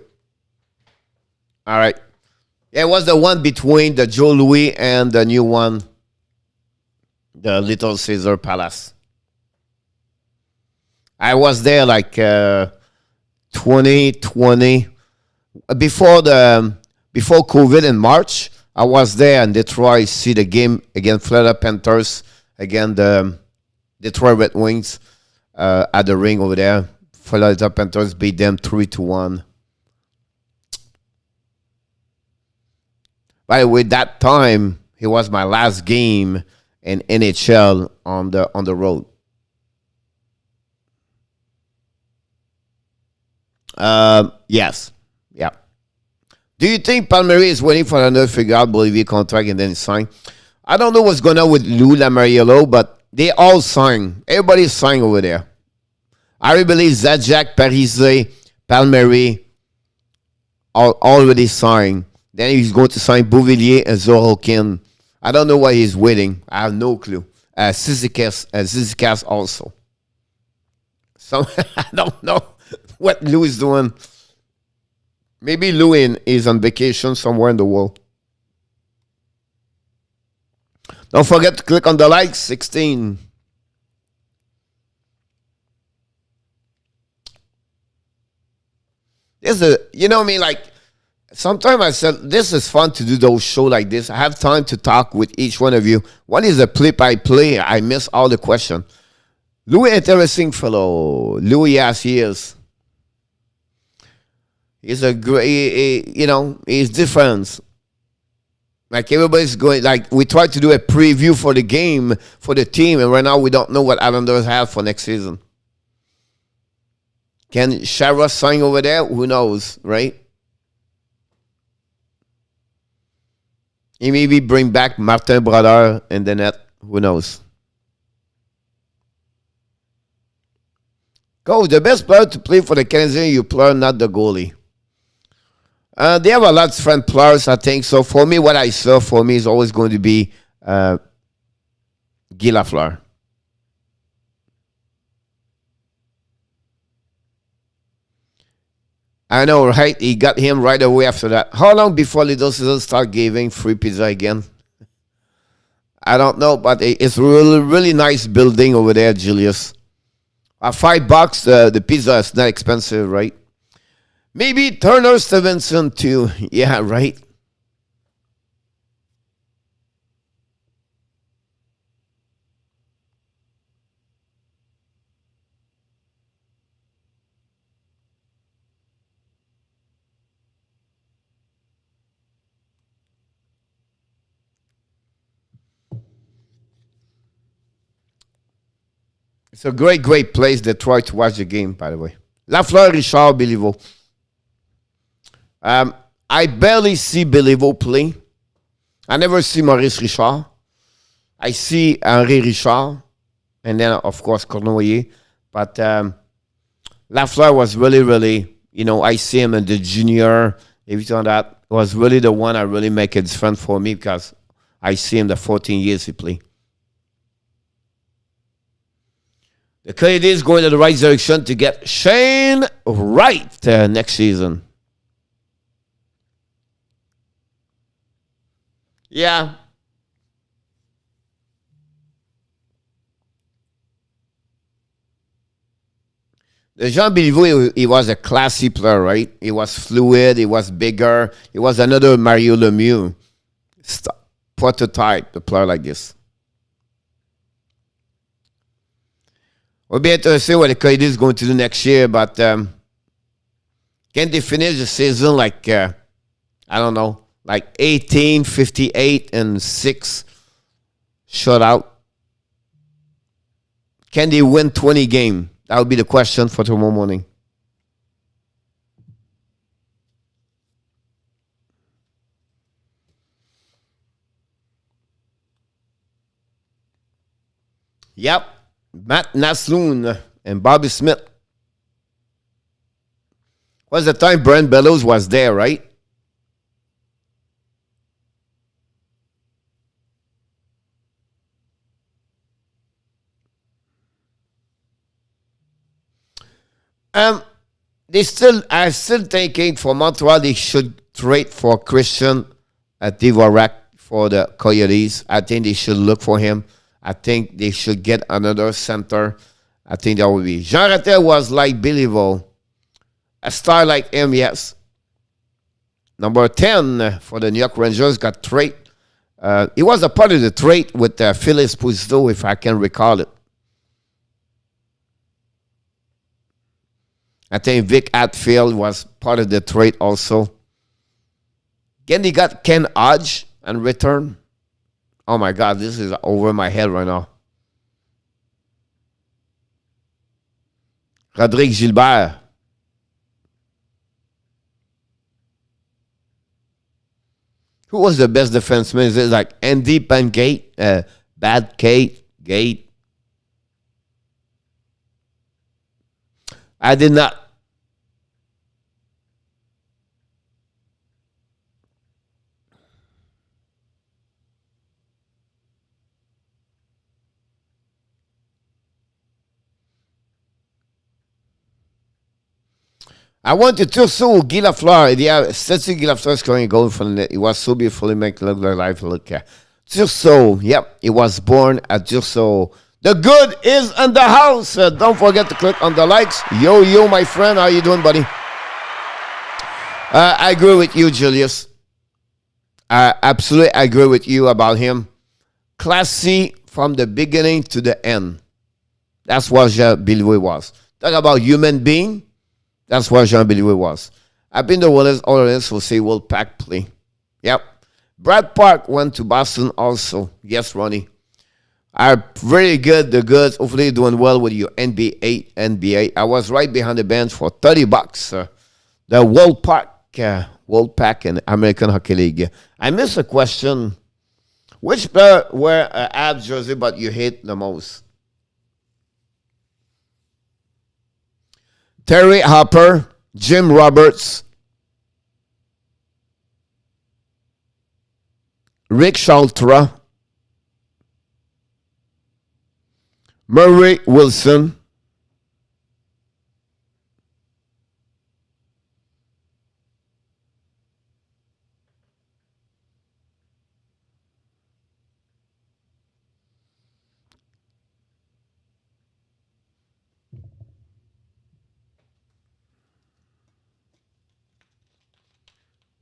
right. It was the one between the Joe Louis and the new one, the Little Caesar Palace. I was there like 2020 before COVID in March. I was there in Detroit, see the game against Florida Panthers, again the Detroit Red Wings at the ring over there. Florida Panthers beat them 3-1. By the way, that time it was my last game in NHL on the road. Yes, yeah. Do you think Palmieri is waiting for another figure-out Bolivia contract and then sign? I don't know what's going on with Lou Lamoriello, but they all sign. Everybody's signed over there. I really believe Zajac, Parise, Palmieri already signed. Then he's going to sign Bouvillier and Zorokin. I don't know why he's waiting. I have no clue. Zizikas also. So I don't know what Lou is doing. Maybe Lou is on vacation somewhere in the world. Don't forget to click on the like, 16. You know what I mean? Like, sometimes I said, this is fun to do those shows like this. I have time to talk with each one of you. What is a play-by-play? I miss all the questions. Louis, interesting fellow. Louis, yes, he is. He's a great, he's different. Like everybody's going, like we tried to do a preview for the game, for the team, and right now we don't know what Islanders have for next season. Can Shara sign over there? Who knows, right? He maybe bring back Martin Brodeur in the net. Who knows? Coach, the best player to play for the Canadiens, you player, not the goalie. They have a lot of different players, I think. So for me, what I saw for me is always going to be Guy Lafleur. I know, right? He got him right away after that. How long before Little Caesars start giving free pizza again? I don't know, but it's really, really nice building over there, Julius. $5, the pizza is not expensive, right? Maybe Turner Stevenson too. Yeah, right. It's a great, great place, Detroit, to watch the game, by the way. Lafleur, Richard, Béliveau. I barely see Béliveau play. I never see Maurice Richard. I see Henri Richard. And then, of course, Cournoyer. But Lafleur was really, really, I see him in the junior. Everything like that was really the one that really make a difference for me because I see him the 14 years he played. The Coyotes going in the right direction to get Shane Wright next season. Yeah. The Jean Béliveau, he was a classy player, right? He was fluid. He was bigger. He was another Mario Lemieux. prototype, a player like this. We'll be able to see what the Coyotes is going to do next year, but can they finish the season like, I don't know, like 18, 58, and 6 shutout? Can they win 20 games? That would be the question for tomorrow morning. Yep. Matt Nasloon and Bobby Smith. Was the time Brent Bellows was there, right? I still thinking for Montreal they should trade for Christian Dvorak for the Coyotes. I think they should look for him. I think they should get another center. I think that would be. Jean Rattel was like Billy Vaux. A star like him, yes. Number 10 for the New York Rangers got trade. He was a part of the trade with Phyllis Puisto, if I can recall it. I think Vic Atfield was part of the trade also. Then they got Ken Hodge in return. Oh my God, this is over my head right now. Rodrigue Gilbert. Who was the best defenseman? Is it like Andy Pankate? Bad Kate? Gate? I did not. I want to Turso Guy Lafleur. Yeah, Stetson Guy Lafleur scoring a goal from the net. It was so beautifully make look like life look. Turso, yep, he was born at Turso. The good is in the house. Don't forget to click on the likes. Yo, my friend, how you doing, buddy? I agree with you, Julius. I absolutely agree with you about him. Classy from the beginning to the end. That's what Jean Billy was. Talk about human being. That's what Jean Billy was. I've been the winners, all this will say Wolfpack play. Yep. Brad Park went to Boston also. Yes, Ronnie. Are very good. The goods. Hopefully doing well with your NBA. I was right behind the bench for $30. The Wolfpack and American Hockey League. I missed a question. Which player wear an Abs jersey but you hate the most? Terry Hopper, Jim Roberts, Rick Shaltra, Murray Wilson,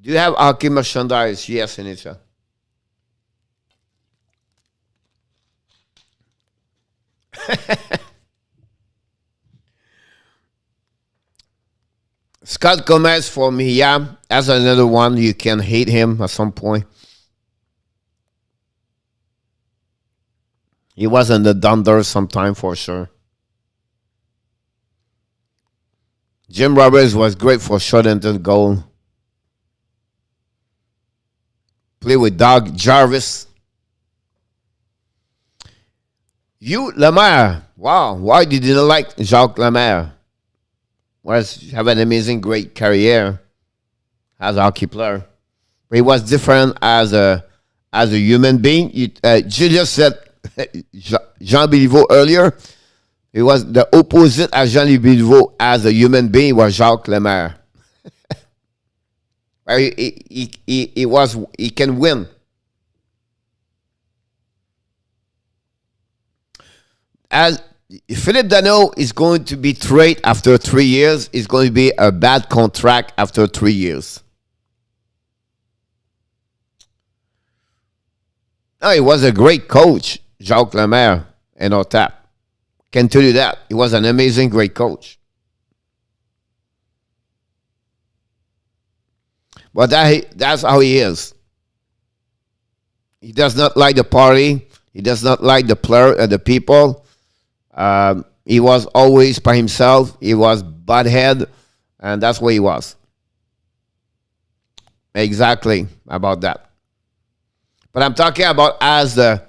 do you have hockey merchandise? Yes, Anita. Scott Gomez for me, yeah. That's another one. You can hate him at some point. He was in the Thunder sometime for sure. Jim Roberts was great for short-ended goal. Play with Doug Jarvis. You, Lemaire. Wow. Why did you not like Jacques Lemaire? Have an amazing, great career as a hockey player. But he was different as a human being. Julius said Jean Béliveau earlier. He was the opposite as Jean Béliveau as a human being was Jacques Lemaire. He can win. As Philippe Danault is going to be traded after 3 years, it's going to be a bad contract after 3 years. No, he was a great coach, Jacques Lemaire, and our tap. Can tell you that. He was an amazing, great coach. But that's how he is. He does not like the party. He does not like the people. He was always by himself. He was butthead, and that's what he was. Exactly about that. But I'm talking about as a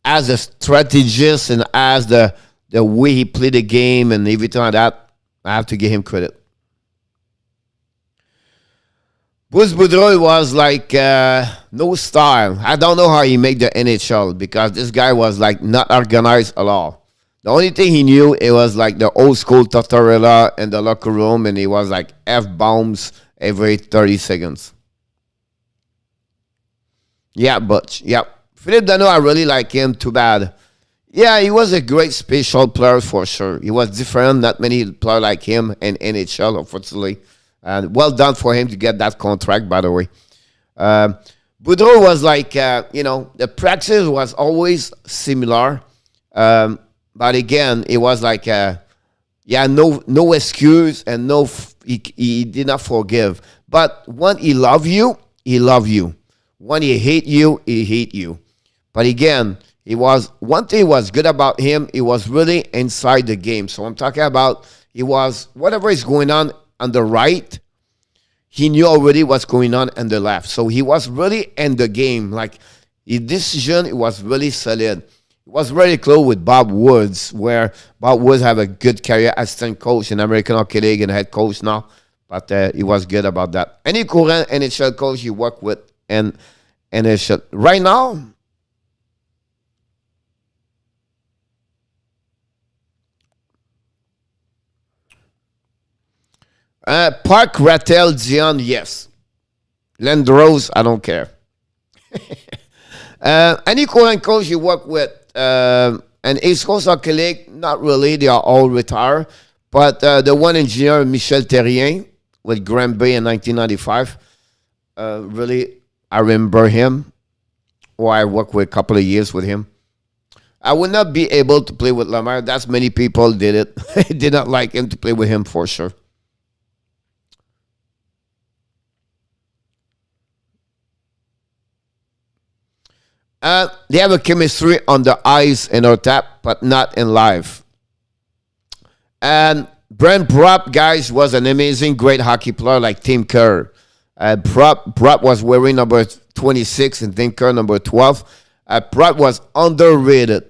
strategist and as the way he played the game and everything like that. I have to give him credit. Bruce Boudreau was like no style. I don't know how he made the NHL because this guy was like not organized at all. The only thing he knew, it was like the old school Tortorella in the locker room, and he was like F-bombs every 30 seconds. Yeah, but, yeah. Philippe Dano, I really like him. Too bad. Yeah, he was a great special player for sure. He was different. Not many players like him in NHL, unfortunately. And well done for him to get that contract, by the way. Boudreau was like, the practice was always similar. But again, it was like, no excuse and he did not forgive. But when he love you, he love you. When he hate you, he hate you. But again, one thing was good about him, he was really inside the game. So I'm talking about, he was, whatever is going on the right, he knew already what's going on the left. So he was really in the game. Like, his decision, it was really solid. It was really close with Bob Woods, where Bob Woods have a good career assistant coach in American Hockey League and head coach now. But he was good about that. Any current NHL coach you work with and NHL right now, Park Rattel Dion, yes. Lendrose, I don't care. Any current coach you work with, and East Coast Hockey League, not really. They are all retired. But the one engineer, Michel Terrien, with Granby in 1995, really, I remember him. Or I worked with a couple of years with him. I would not be able to play with Lamar. That's many people did it. Did not like him to play with him for sure. They have a chemistry on the ice in our tap, but not in live. And Brent Propp, guys, was an amazing, great hockey player like Tim Kerr. Propp was wearing number 26 and Tim Kerr number 12. Propp was underrated.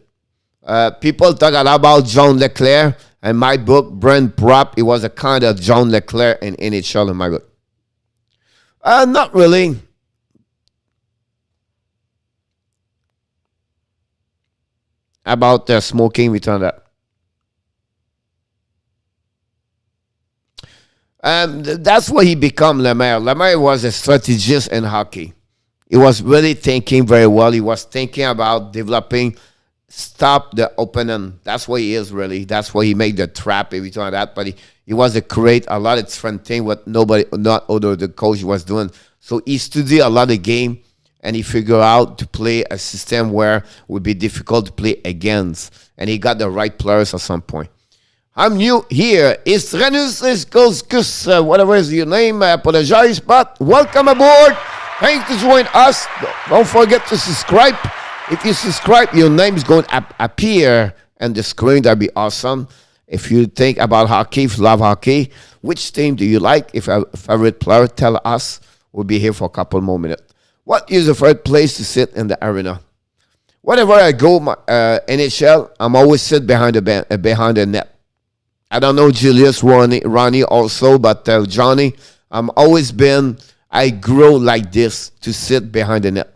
People talk a lot about John Leclerc. In my book, Brent Propp, he was a kind of John Leclerc in NHL in my book. Not really. About smoking, we turn that. That's what he became, Lemaire. Lemaire was a strategist in hockey. He was really thinking very well. He was thinking about developing, stop the opponent. That's what he is, really. That's why he made the trap, everything like that. But he was a create a lot of different things what not other the coach was doing. So he studied a lot of game. And he figured out to play a system where it would be difficult to play against. And he got the right players at some point. I'm new here. It's Renus, whatever is your name. I apologize, but welcome aboard. Thanks to join us. Don't forget to subscribe. If you subscribe, your name is going to appear on the screen. That'd be awesome. If you think about hockey, if you love hockey, which team do you like? If a favorite player, tell us. We'll be here for a couple more minutes. What is the first place to sit in the arena? Whenever I go NHL, I'm always sit behind the net. I don't know Julius, Ronnie also, but Johnny, I grow like this to sit behind the net.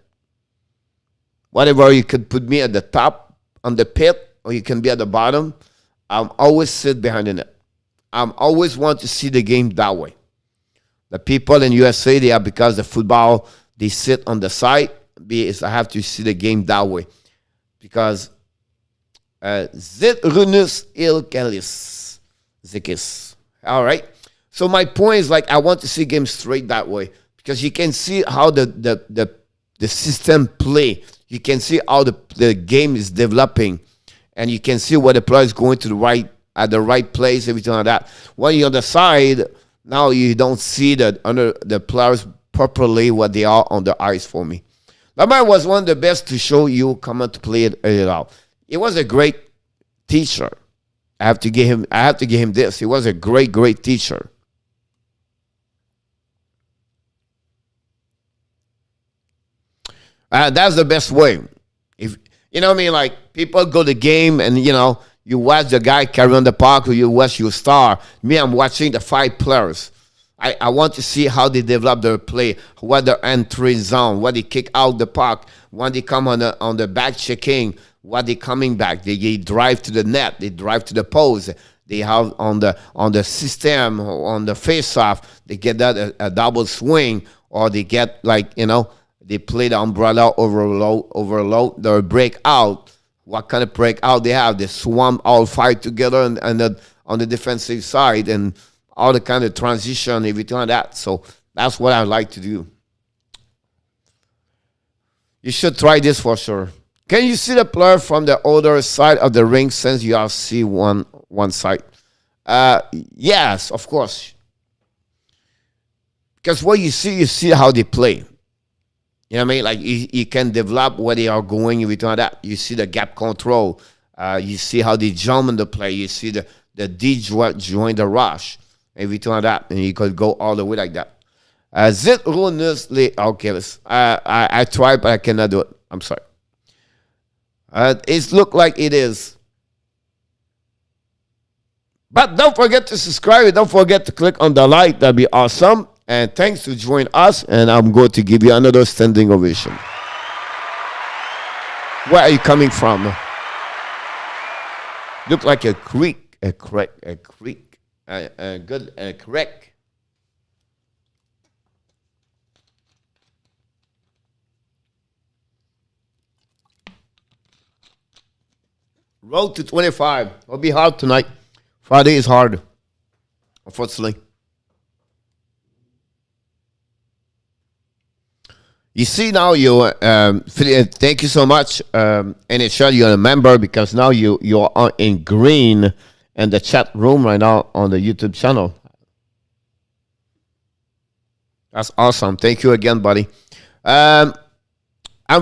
Whatever, you could put me at the top on the pit, or you can be at the bottom. I'm always sit behind the net. I'm always want to see the game that way. The people in USA, they are because the football. They sit on the side. I have to see the game that way. Because Zit Runus Il Kalis Zikis. All right. So my point is like I want to see games straight that way. Because you can see how the the system play. You can see how the game is developing, and you can see where the player is going to the right at the right place, everything like that. When you're on the side, now you don't see the players properly what they are on the ice for me. That man was one of the best to show you comment to play it out. He was a great teacher. I have to give him this. He was a great teacher. That's the best way. If you know what I mean, like people go to the game and you watch the guy carry on the puck or you watch your star. Me, I'm watching the 5 players. I want to see how they develop their play, what their entry zone, what they kick out the puck, when they come on the back checking, what they coming back. They drive to the net, they drive to the post. They have on the system, on the face-off, they get that a double swing, or they get they play the umbrella overload, their breakout. What kind of breakout they have? They swamp all 5 together and on the defensive side and all the kind of transition, everything like that. So that's what I like to do. You should try this for sure. Can you see the player from the other side of the ring since you all see one side? Yes, of course. Because what you see how they play. You know what I mean? Like you can develop where they are going, everything like that. You see the gap control. You see how they jump in the play. You see the D join the rush, everything like that. And you could go all the way like that. Okay, I tried, but I cannot do it. I'm sorry. It look like it is. But don't forget to subscribe. Don't forget to click on the like. That'd be awesome. And thanks to join us. And I'm going to give you another standing ovation. Where are you coming from? Look like a creek. A creek. A creek. Road to 25. It'll be hard tonight. Friday is hard, unfortunately. You see now thank you so much, NHL. You're a member because now you're in green in the chat room right now on the YouTube channel. That's awesome. Thank you again, buddy. I'm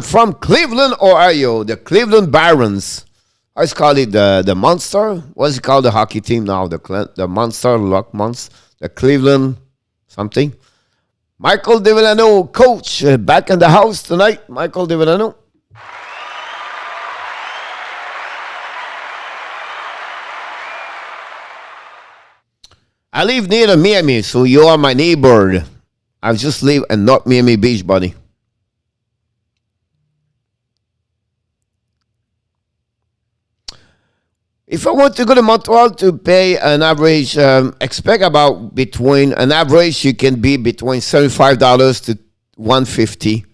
from Cleveland, Ohio. The Cleveland Barons. I just call it the Monster. What's it called, the hockey team now? The Monster, Luck Monster, the Cleveland something. Michael DeVillano, coach, back in the house tonight. Michael DeVillano. I live near Miami, so you are my neighbor. I just live in North Miami Beach, buddy. If I want to go to Montreal to pay an average, expect about between an average, you can be between $75 to $150.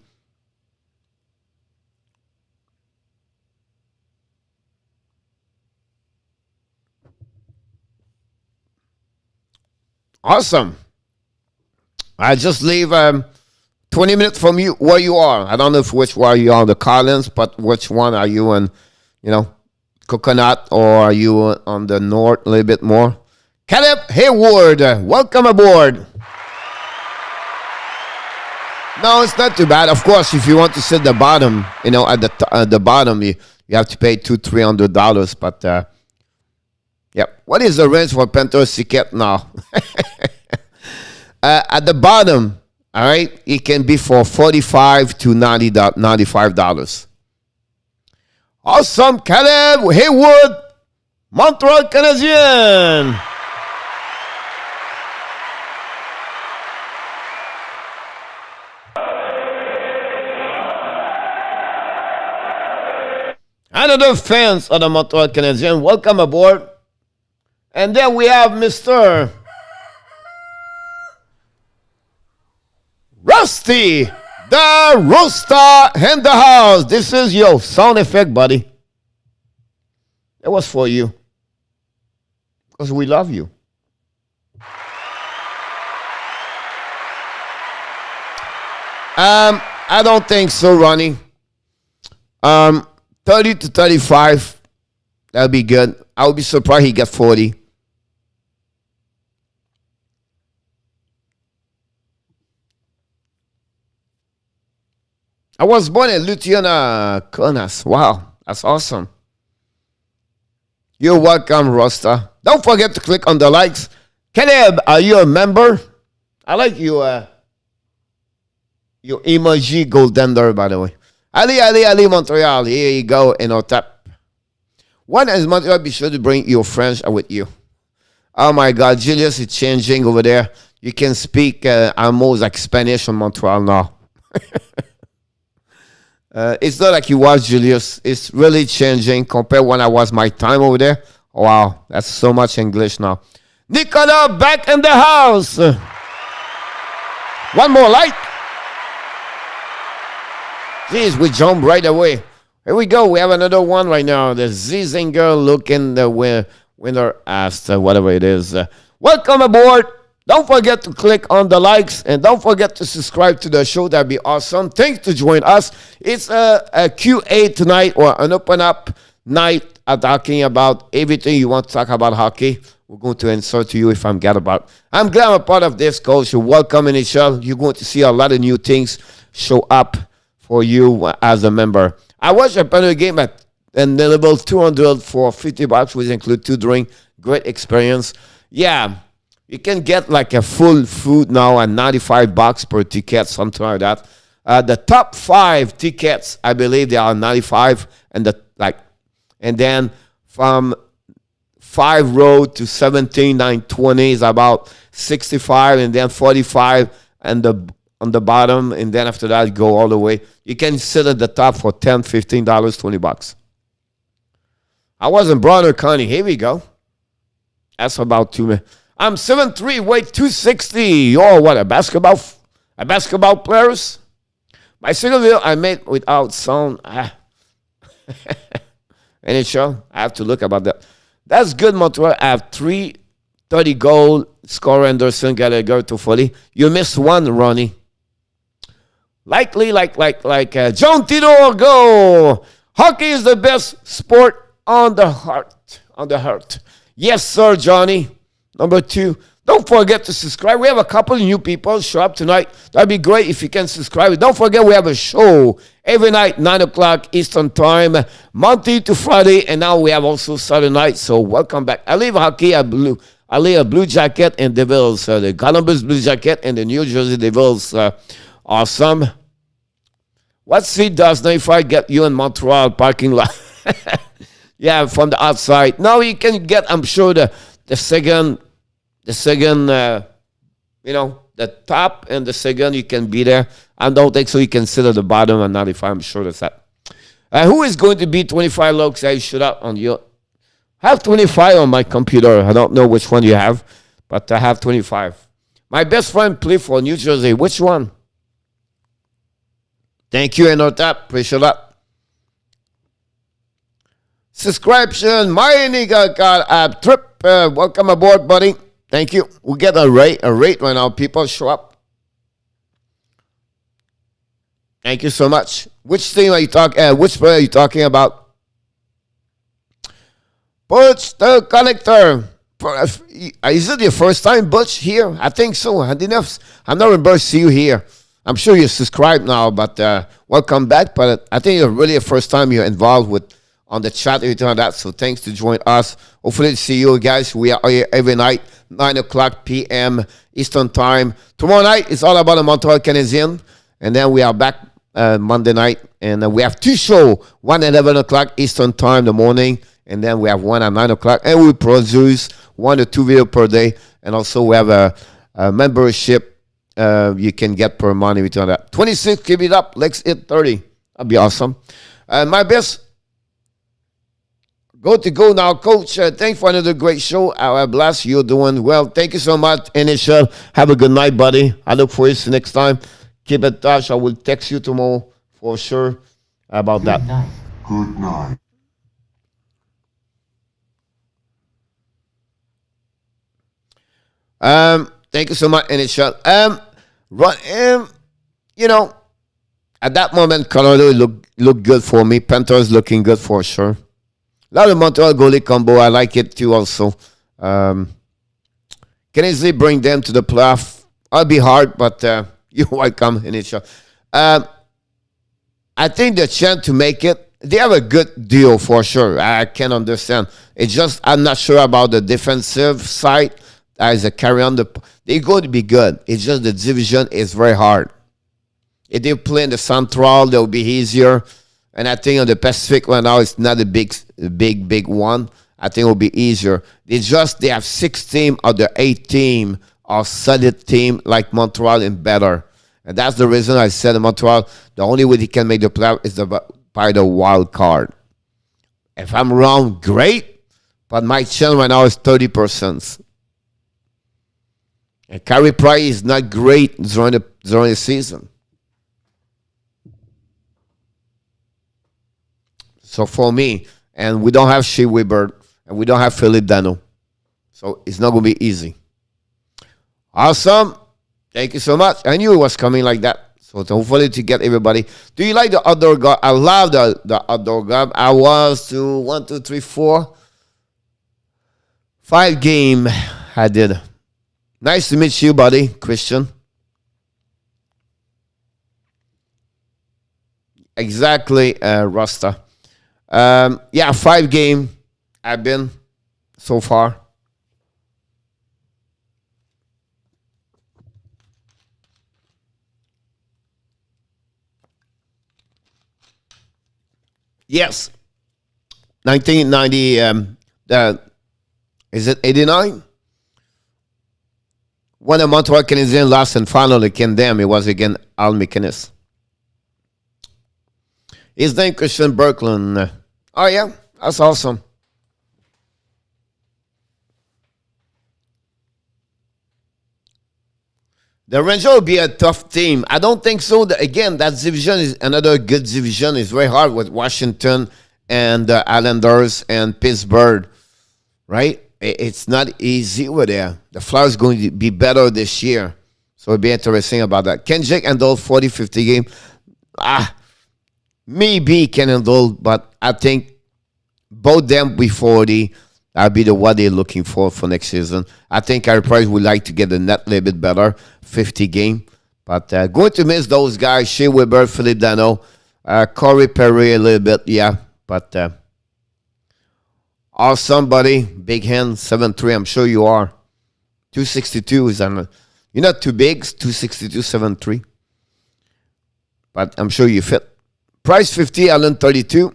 Awesome. I just live 20 minutes from you where you are. I don't know which one you are on the Collins, but which one are you in, Coconut, or are you on the north a little bit more? Caleb Hayward, welcome aboard. No, it's not too bad. Of course, if you want to sit at the bottom, at the bottom, you have to pay $200-$300. But yeah, what is the range for Panthers ticket now? At the bottom, all right, it can be for $45 to $95. Awesome, Caleb Hayward, Montreal Canadien. Another fans of the Montreal Canadien, welcome aboard. And then we have Mr. Rusty, the Rooster in the house. This is your sound effect, buddy. It was for you. Because we love you. I don't think so, Ronnie. 30 to 35. That'll be good. I would be surprised he get 40. I was born in Luciana, Kaunas. Wow, that's awesome. You're welcome, Rosta. Don't forget to click on the likes. Caleb, are you a member? I like your emoji goldender, by the way. Ali, Montreal. Here you go, in our tap. When is Montreal? Be sure to bring your friends with you. Oh my God, Julius is changing over there. You can speak almost like Spanish in Montreal now. It's not like you was, Julius. It's really changing compared when I was my time over there. Wow, that's so much English now. Nicola back in the house. One more light. Jeez, we jump right away. Here we go. We have another one right now. The Zizinger looking the winner asked, whatever it is. Welcome aboard. Don't forget to click on the likes and don't forget to subscribe to the show. That'd be awesome. Thanks to join us. It's a QA tonight, or an open up night, talking about everything you want to talk about hockey. We're going to answer to you if I'm glad about. I'm glad I'm a part of this, coach. You're welcome in each other. You're going to see a lot of new things show up for you as a member. I watched a Panther game at level 200 for $50, which include 2 drinks. Great experience. Yeah, you can get like a full food now at $95 per ticket, something like that. The top 5 tickets, I believe they are 95, and then from 5 row to 17, 920 is about 65, and then 45, and on the bottom, and then after that, go all the way. You can sit at the top for $10, $15, $20. I was in Bronner County. Here we go. That's about 2 minutes. I'm 7'3", weight 260. You're what, a basketball players? My single video I made without sound. NHL, I have to look about that. That's good, Montreal. I have 330 goal. Score Anderson, Gallagher, Toffoli. You missed one, Ronnie. Likely, like John Tito, go. Hockey is the best sport on the heart. Yes, sir, Johnny. Number 2. Don't forget to subscribe. We have a couple of new people show up tonight. That'd be great if you can subscribe. Don't forget we have a show every night, 9 o'clock Eastern Time, Monday to Friday, and now we have also Saturday night. So welcome back. I leave hockey at blue. I leave a Blue Jacket and Devils. The Columbus Blue Jacket and the New Jersey Devils. Awesome. What seat does 95 get you in Montreal parking lot? Yeah, from the outside. Now you can get, I'm sure, the second, the top and the second, you can be there. I don't think so. You can sit at the bottom and 95. I'm sure that's that. Who is going to be 25 looks? I should have on your. I have 25 on my computer. I don't know which one you have, but I have 25. My best friend played for New Jersey. Which one? Thank you, Enotap. Appreciate that. Subscription. My nigga got a trip. Welcome aboard, buddy. Thank you. We get a rate right now. People show up. Thank you so much. Which team are you talking? Which player are you talking about? Butch the connector. Is it your first time, Butch, here? I think so. I not remember see you here. I'm sure you're subscribed now, but welcome back. But I think it's really the first time you're involved with on the chat, everything like that. So thanks to join us. Hopefully to see you guys. We are here every night, 9 o'clock p.m. Eastern Time. Tomorrow night, it's all about the Montreal Canadiens. And then we are back Monday night. And we have 2 shows, one at 11 o'clock Eastern Time in the morning. And then we have one at 9 o'clock. And we produce 1 to 2 videos per day. And also we have a membership you can get per month. Everything like that. 26, keep it up. Let's hit 30. That'd be awesome. My best. Go now, Coach. Thanks for another great show. I bless you. You're doing well. Thank you so much, NHL. Have a good night, buddy. I look forward to next time. Keep in touch. I will text you tomorrow for sure about that. Good night. Thank you so much, NHL. At that moment, Colorado looked good for me. Panthers looking good for sure. A lot of Montreal goalie combo. I like it too also. Can easily bring them to the playoff. I'll be hard, but you're welcome in each other. I think the chance to make it, they have a good deal for sure. I can understand. It's just I'm not sure about the defensive side as a carry on. They're going to be good. It's just the division is very hard. If they play in the Central, they'll be easier. And I think on the Pacific right now, it's not a big one. I think it will be easier. It's just they have 6 teams of the 8 team are solid team like Montreal and better. And that's the reason I said in Montreal, the only way they can make the playoff is by the wild card. If I'm wrong, great. But my chance right now is 30%. And Carey Price is not great during the season. So for me, and we don't have Shea Weber, and we don't have Philippe Dano. So it's not going to be easy. Awesome. Thank you so much. I knew it was coming like that. So hopefully to get everybody. Do you like the outdoor golf? I love the outdoor golf. I was to 1, 2, 3, 4, 5 game I did. Nice to meet you, buddy, Christian. Exactly, Rasta. 5 game I've been so far. Yes. 1990, is it 89? When the Montreal Canadiens lost and finally came them, it was again Al McInnes. His name Christian Berkland. Oh yeah, that's awesome. The Rangers will be a tough team. I don't think so. Again, that division is another good division. It's very hard with Washington and the Islanders and Pittsburgh, right? It's not easy over there. The Flyers going to be better this year. So it'll be interesting about that. Can Jake handle 40, 50 game? Maybe can handle, but I think both them be 40. That'll be what they're looking for next season. I think Carey Price would like to get the net a little bit better, 50 game. But going to miss those guys, Shea Weber, Philippe Dano, Corey Perry a little bit, yeah. But awesome, buddy. Big hand, 7'3", I'm sure you are. 262 is on. You're not too big, 262, 7'3". But I'm sure you fit. Price 50, Allen 32.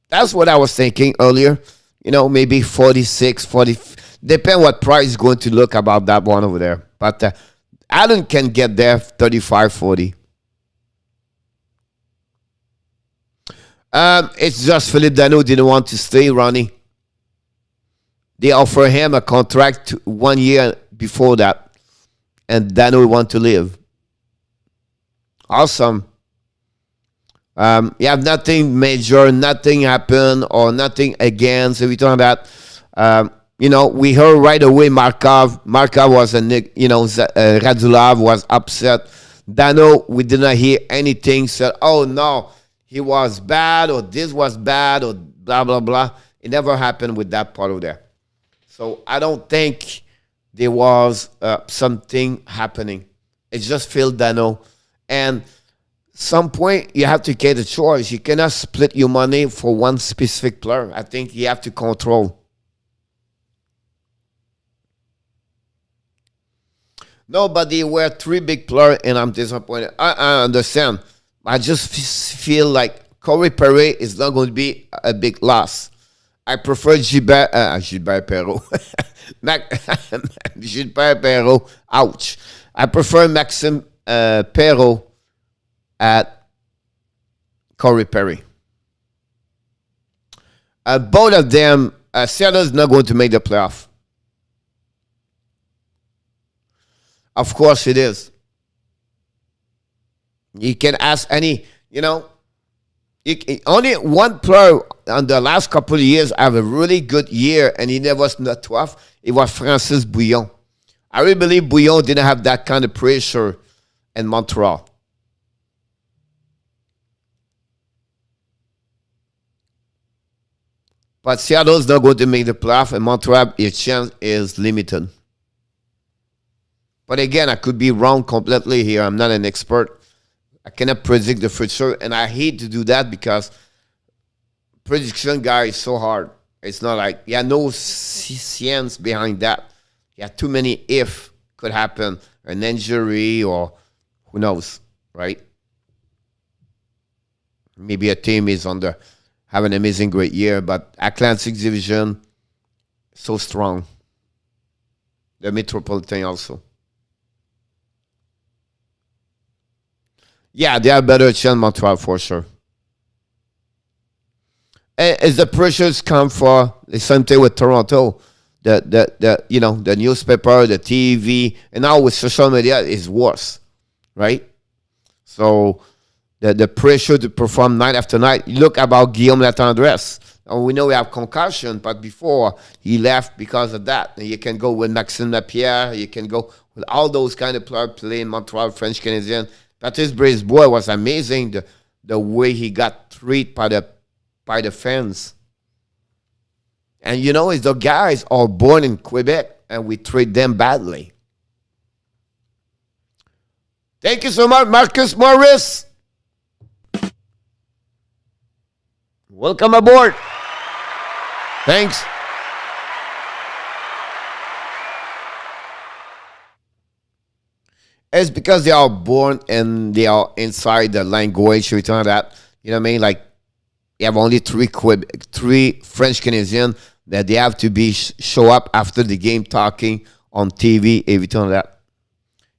That's what I was thinking earlier. You know, maybe 46, 40. Depend what Price is going to look about that one over there. But Allen can get there, 35, 40. It's just Philippe Dano didn't want to stay, Ronnie. They offer him a contract 1 year before that. And Dano want to leave. Awesome. You have nothing major, nothing happened, or nothing against. So we're talking about, we heard right away Markov. Markov was Radulov was upset. Dano, we did not hear anything. Said, oh no, he was bad, or this was bad, or blah, blah, blah. It never happened with that part of there. So I don't think there was something happening. It's just Phil Dano. And some point you have to get a choice. You cannot split your money for one specific player. I think you have to control. No, but there were 3 big players, and I'm disappointed. I understand. I just feel like Corey Perry is not going to be a big loss. I prefer Gilbert Perrault. Gilbert Perrault. Ouch. I prefer Maxime Perrault at Corey Perry. Both of them, Seattle's not going to make the playoff. Of course it is. You can ask any, only one player on the last couple of years have a really good year, and he never was not 12. It was Francis Bouillon. I really believe Bouillon didn't have that kind of pressure in Montreal. But Seattle's not going to make the playoff, and Montreal, its chance is limited. But again, I could be wrong completely here. I'm not an expert. I cannot predict the future, and I hate to do that because prediction guy is so hard. It's not like, no science behind that. Too many if could happen, an injury or who knows, right? Maybe a team is have an amazing, great year, but Atlantic Division, so strong. The Metropolitan also. Yeah, they have better chance Montreal for sure. As the pressures come for the same thing with Toronto, the newspaper, the TV, and now with social media is worse, right? So the pressure to perform night after night. Look about Guillaume Latendresse. And we know we have concussion, but before he left because of that. And you can go with Maxime Lapierre. You can go with all those kind of players playing Montreal, French Canadian. Patrice Brisebois was amazing. The way he got treated by the fans. And is the guys are born in Quebec and we treat them badly. Thank you so much, Marcus Morris. Welcome aboard. Thanks. It's because they are born and they are inside the language, everything like that. You know what I mean? Like, you have only three French Canadians that they have to show up after the game talking on TV, everything like that.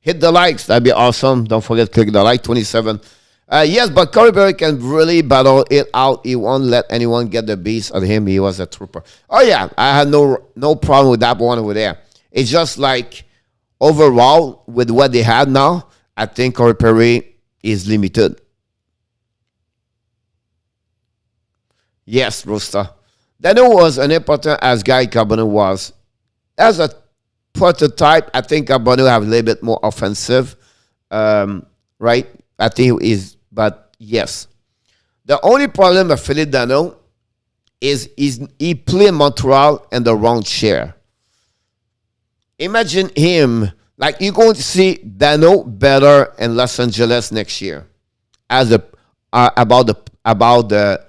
Hit the likes. That'd be awesome. Don't forget to click the like, 27. Yes, but Corey Perry can really battle it out. He won't let anyone get the beast of him. He was a trooper. Oh, yeah. I had no problem with that one over there. It's just like, overall, with what they have now, I think Corey Perry is limited. Yes, Rooster. Dano was an important as Guy Carbonneau was. As a prototype, I think Carbonneau have a little bit more offensive, right? I think he is, but yes. The only problem with Philippe Dano is he played Montreal in the wrong chair. Imagine him, like you're going to see Dano better in Los Angeles next year, as about the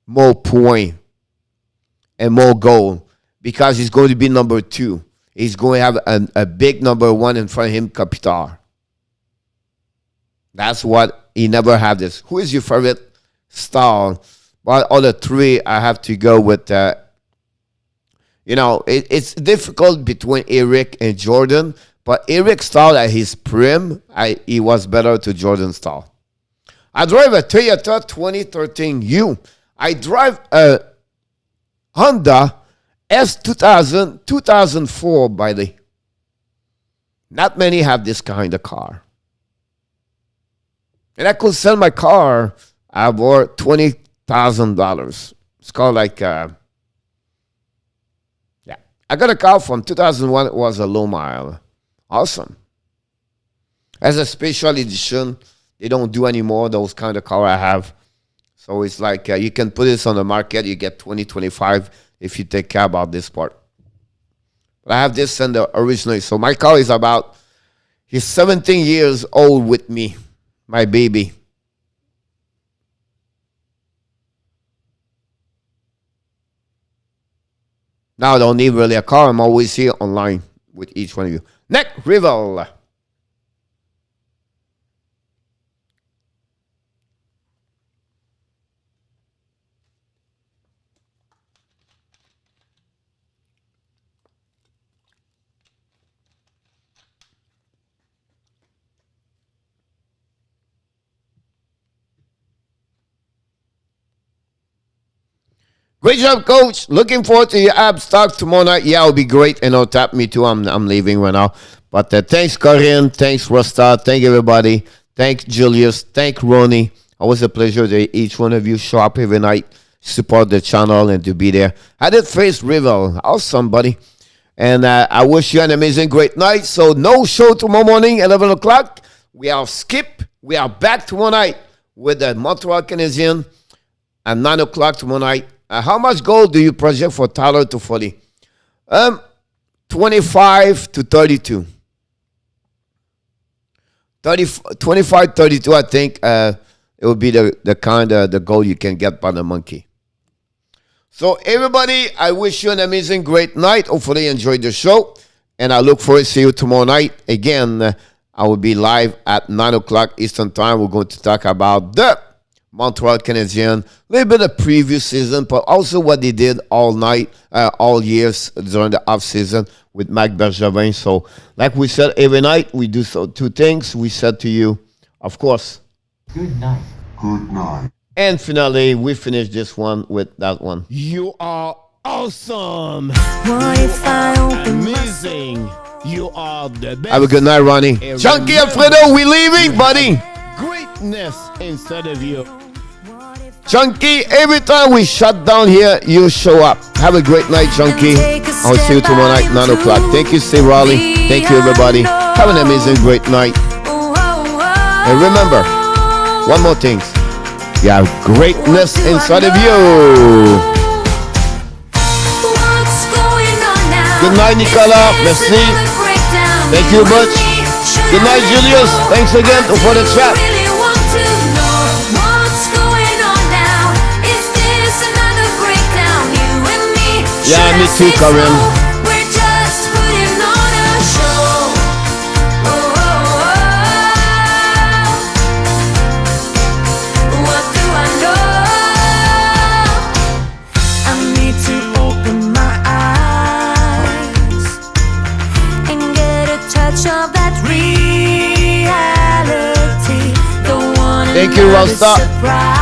more point and more goal, because he's going to be number 2. He's going to have a big number 1 in front of him, Kopitar. That's what he never had this. Who is your favorite star? Well, all the 3, I have to go with. It's difficult between Eric and Jordan, but Eric's style at his prime, he was better to Jordan's style. I drive a Toyota 2013 U. I drive a Honda S2000 2004, by the way. Not many have this kind of car. And I could sell my car for $20,000. It's called like, I got a car from 2001. It was a low mile. Awesome. As a special edition, they don't do anymore those kind of car I have. So it's like you can put this on the market. You get 20, 25 if you take care about this part. But I have this in the original. So my car is he's 17 years old with me, my baby. Now I don't need really a car. I'm always here online with each one of you. Nick Rivel. Great job, Coach. Looking forward to your abs talk tomorrow night. Yeah, it'll be great. And I'll tap me too. I'm leaving right now. But thanks, Corinne. Thanks, Rosta. Thank everybody. Thanks, Julius. Thank Ronnie. Always a pleasure that each one of you show up every night, support the channel, and to be there. I did face Rivel. Awesome, buddy. And I wish you an amazing, great night. So no show tomorrow morning, 11 o'clock. We are skip. We are back tomorrow night with the Montreal Canadiens at 9 o'clock tomorrow night. How much goal do you project for Tyler Toffoli? 25 to 32. 25, 32, I think it will be the kind of the goal you can get by the monkey. So everybody, I wish you an amazing, great night. Hopefully you enjoyed the show. And I look forward to see you tomorrow night. Again, I will be live at 9 o'clock Eastern Time. We're going to talk about the Montreal Canadiens, a little bit of previous season, but also what they did all night, all years during the off season with Marc Bergevin. So, like we said, every night we do two things. We said to you, of course, good night. Good night. And finally, we finish this one with that one. You are awesome. What if I open Amazing. You are the best. Have a good night, Ronnie. And Chunky remember, Alfredo, we leaving, buddy. Greatness inside of you. Chunky, every time we shut down here, you show up. Have a great night, Chunky. I'll see you tomorrow night, 9 o'clock. Thank you, Steve Raleigh. Thank you, everybody. Have an amazing, great night. And remember, one more thing. You have greatness inside of you. Good night, Nicolas. Merci. Thank you, Butch. Good night, Julius. Thanks again for the chat. Yeah, me too, Karim. We're just putting on a show. What do I know? I need to open my eyes and get a touch of that reality. Don't want Thank you, another Rosta. surprise.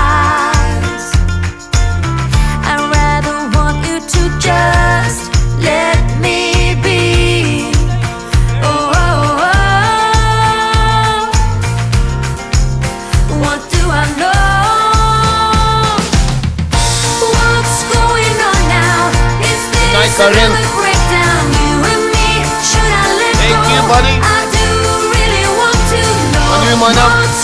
Just let me be. Oh, oh, oh. What do I know? What's going on now? Is this night, Karim. another breakdown? You and me, should I let Thank go? you, buddy. I do really want to know Bonne nuit, mon homme. what's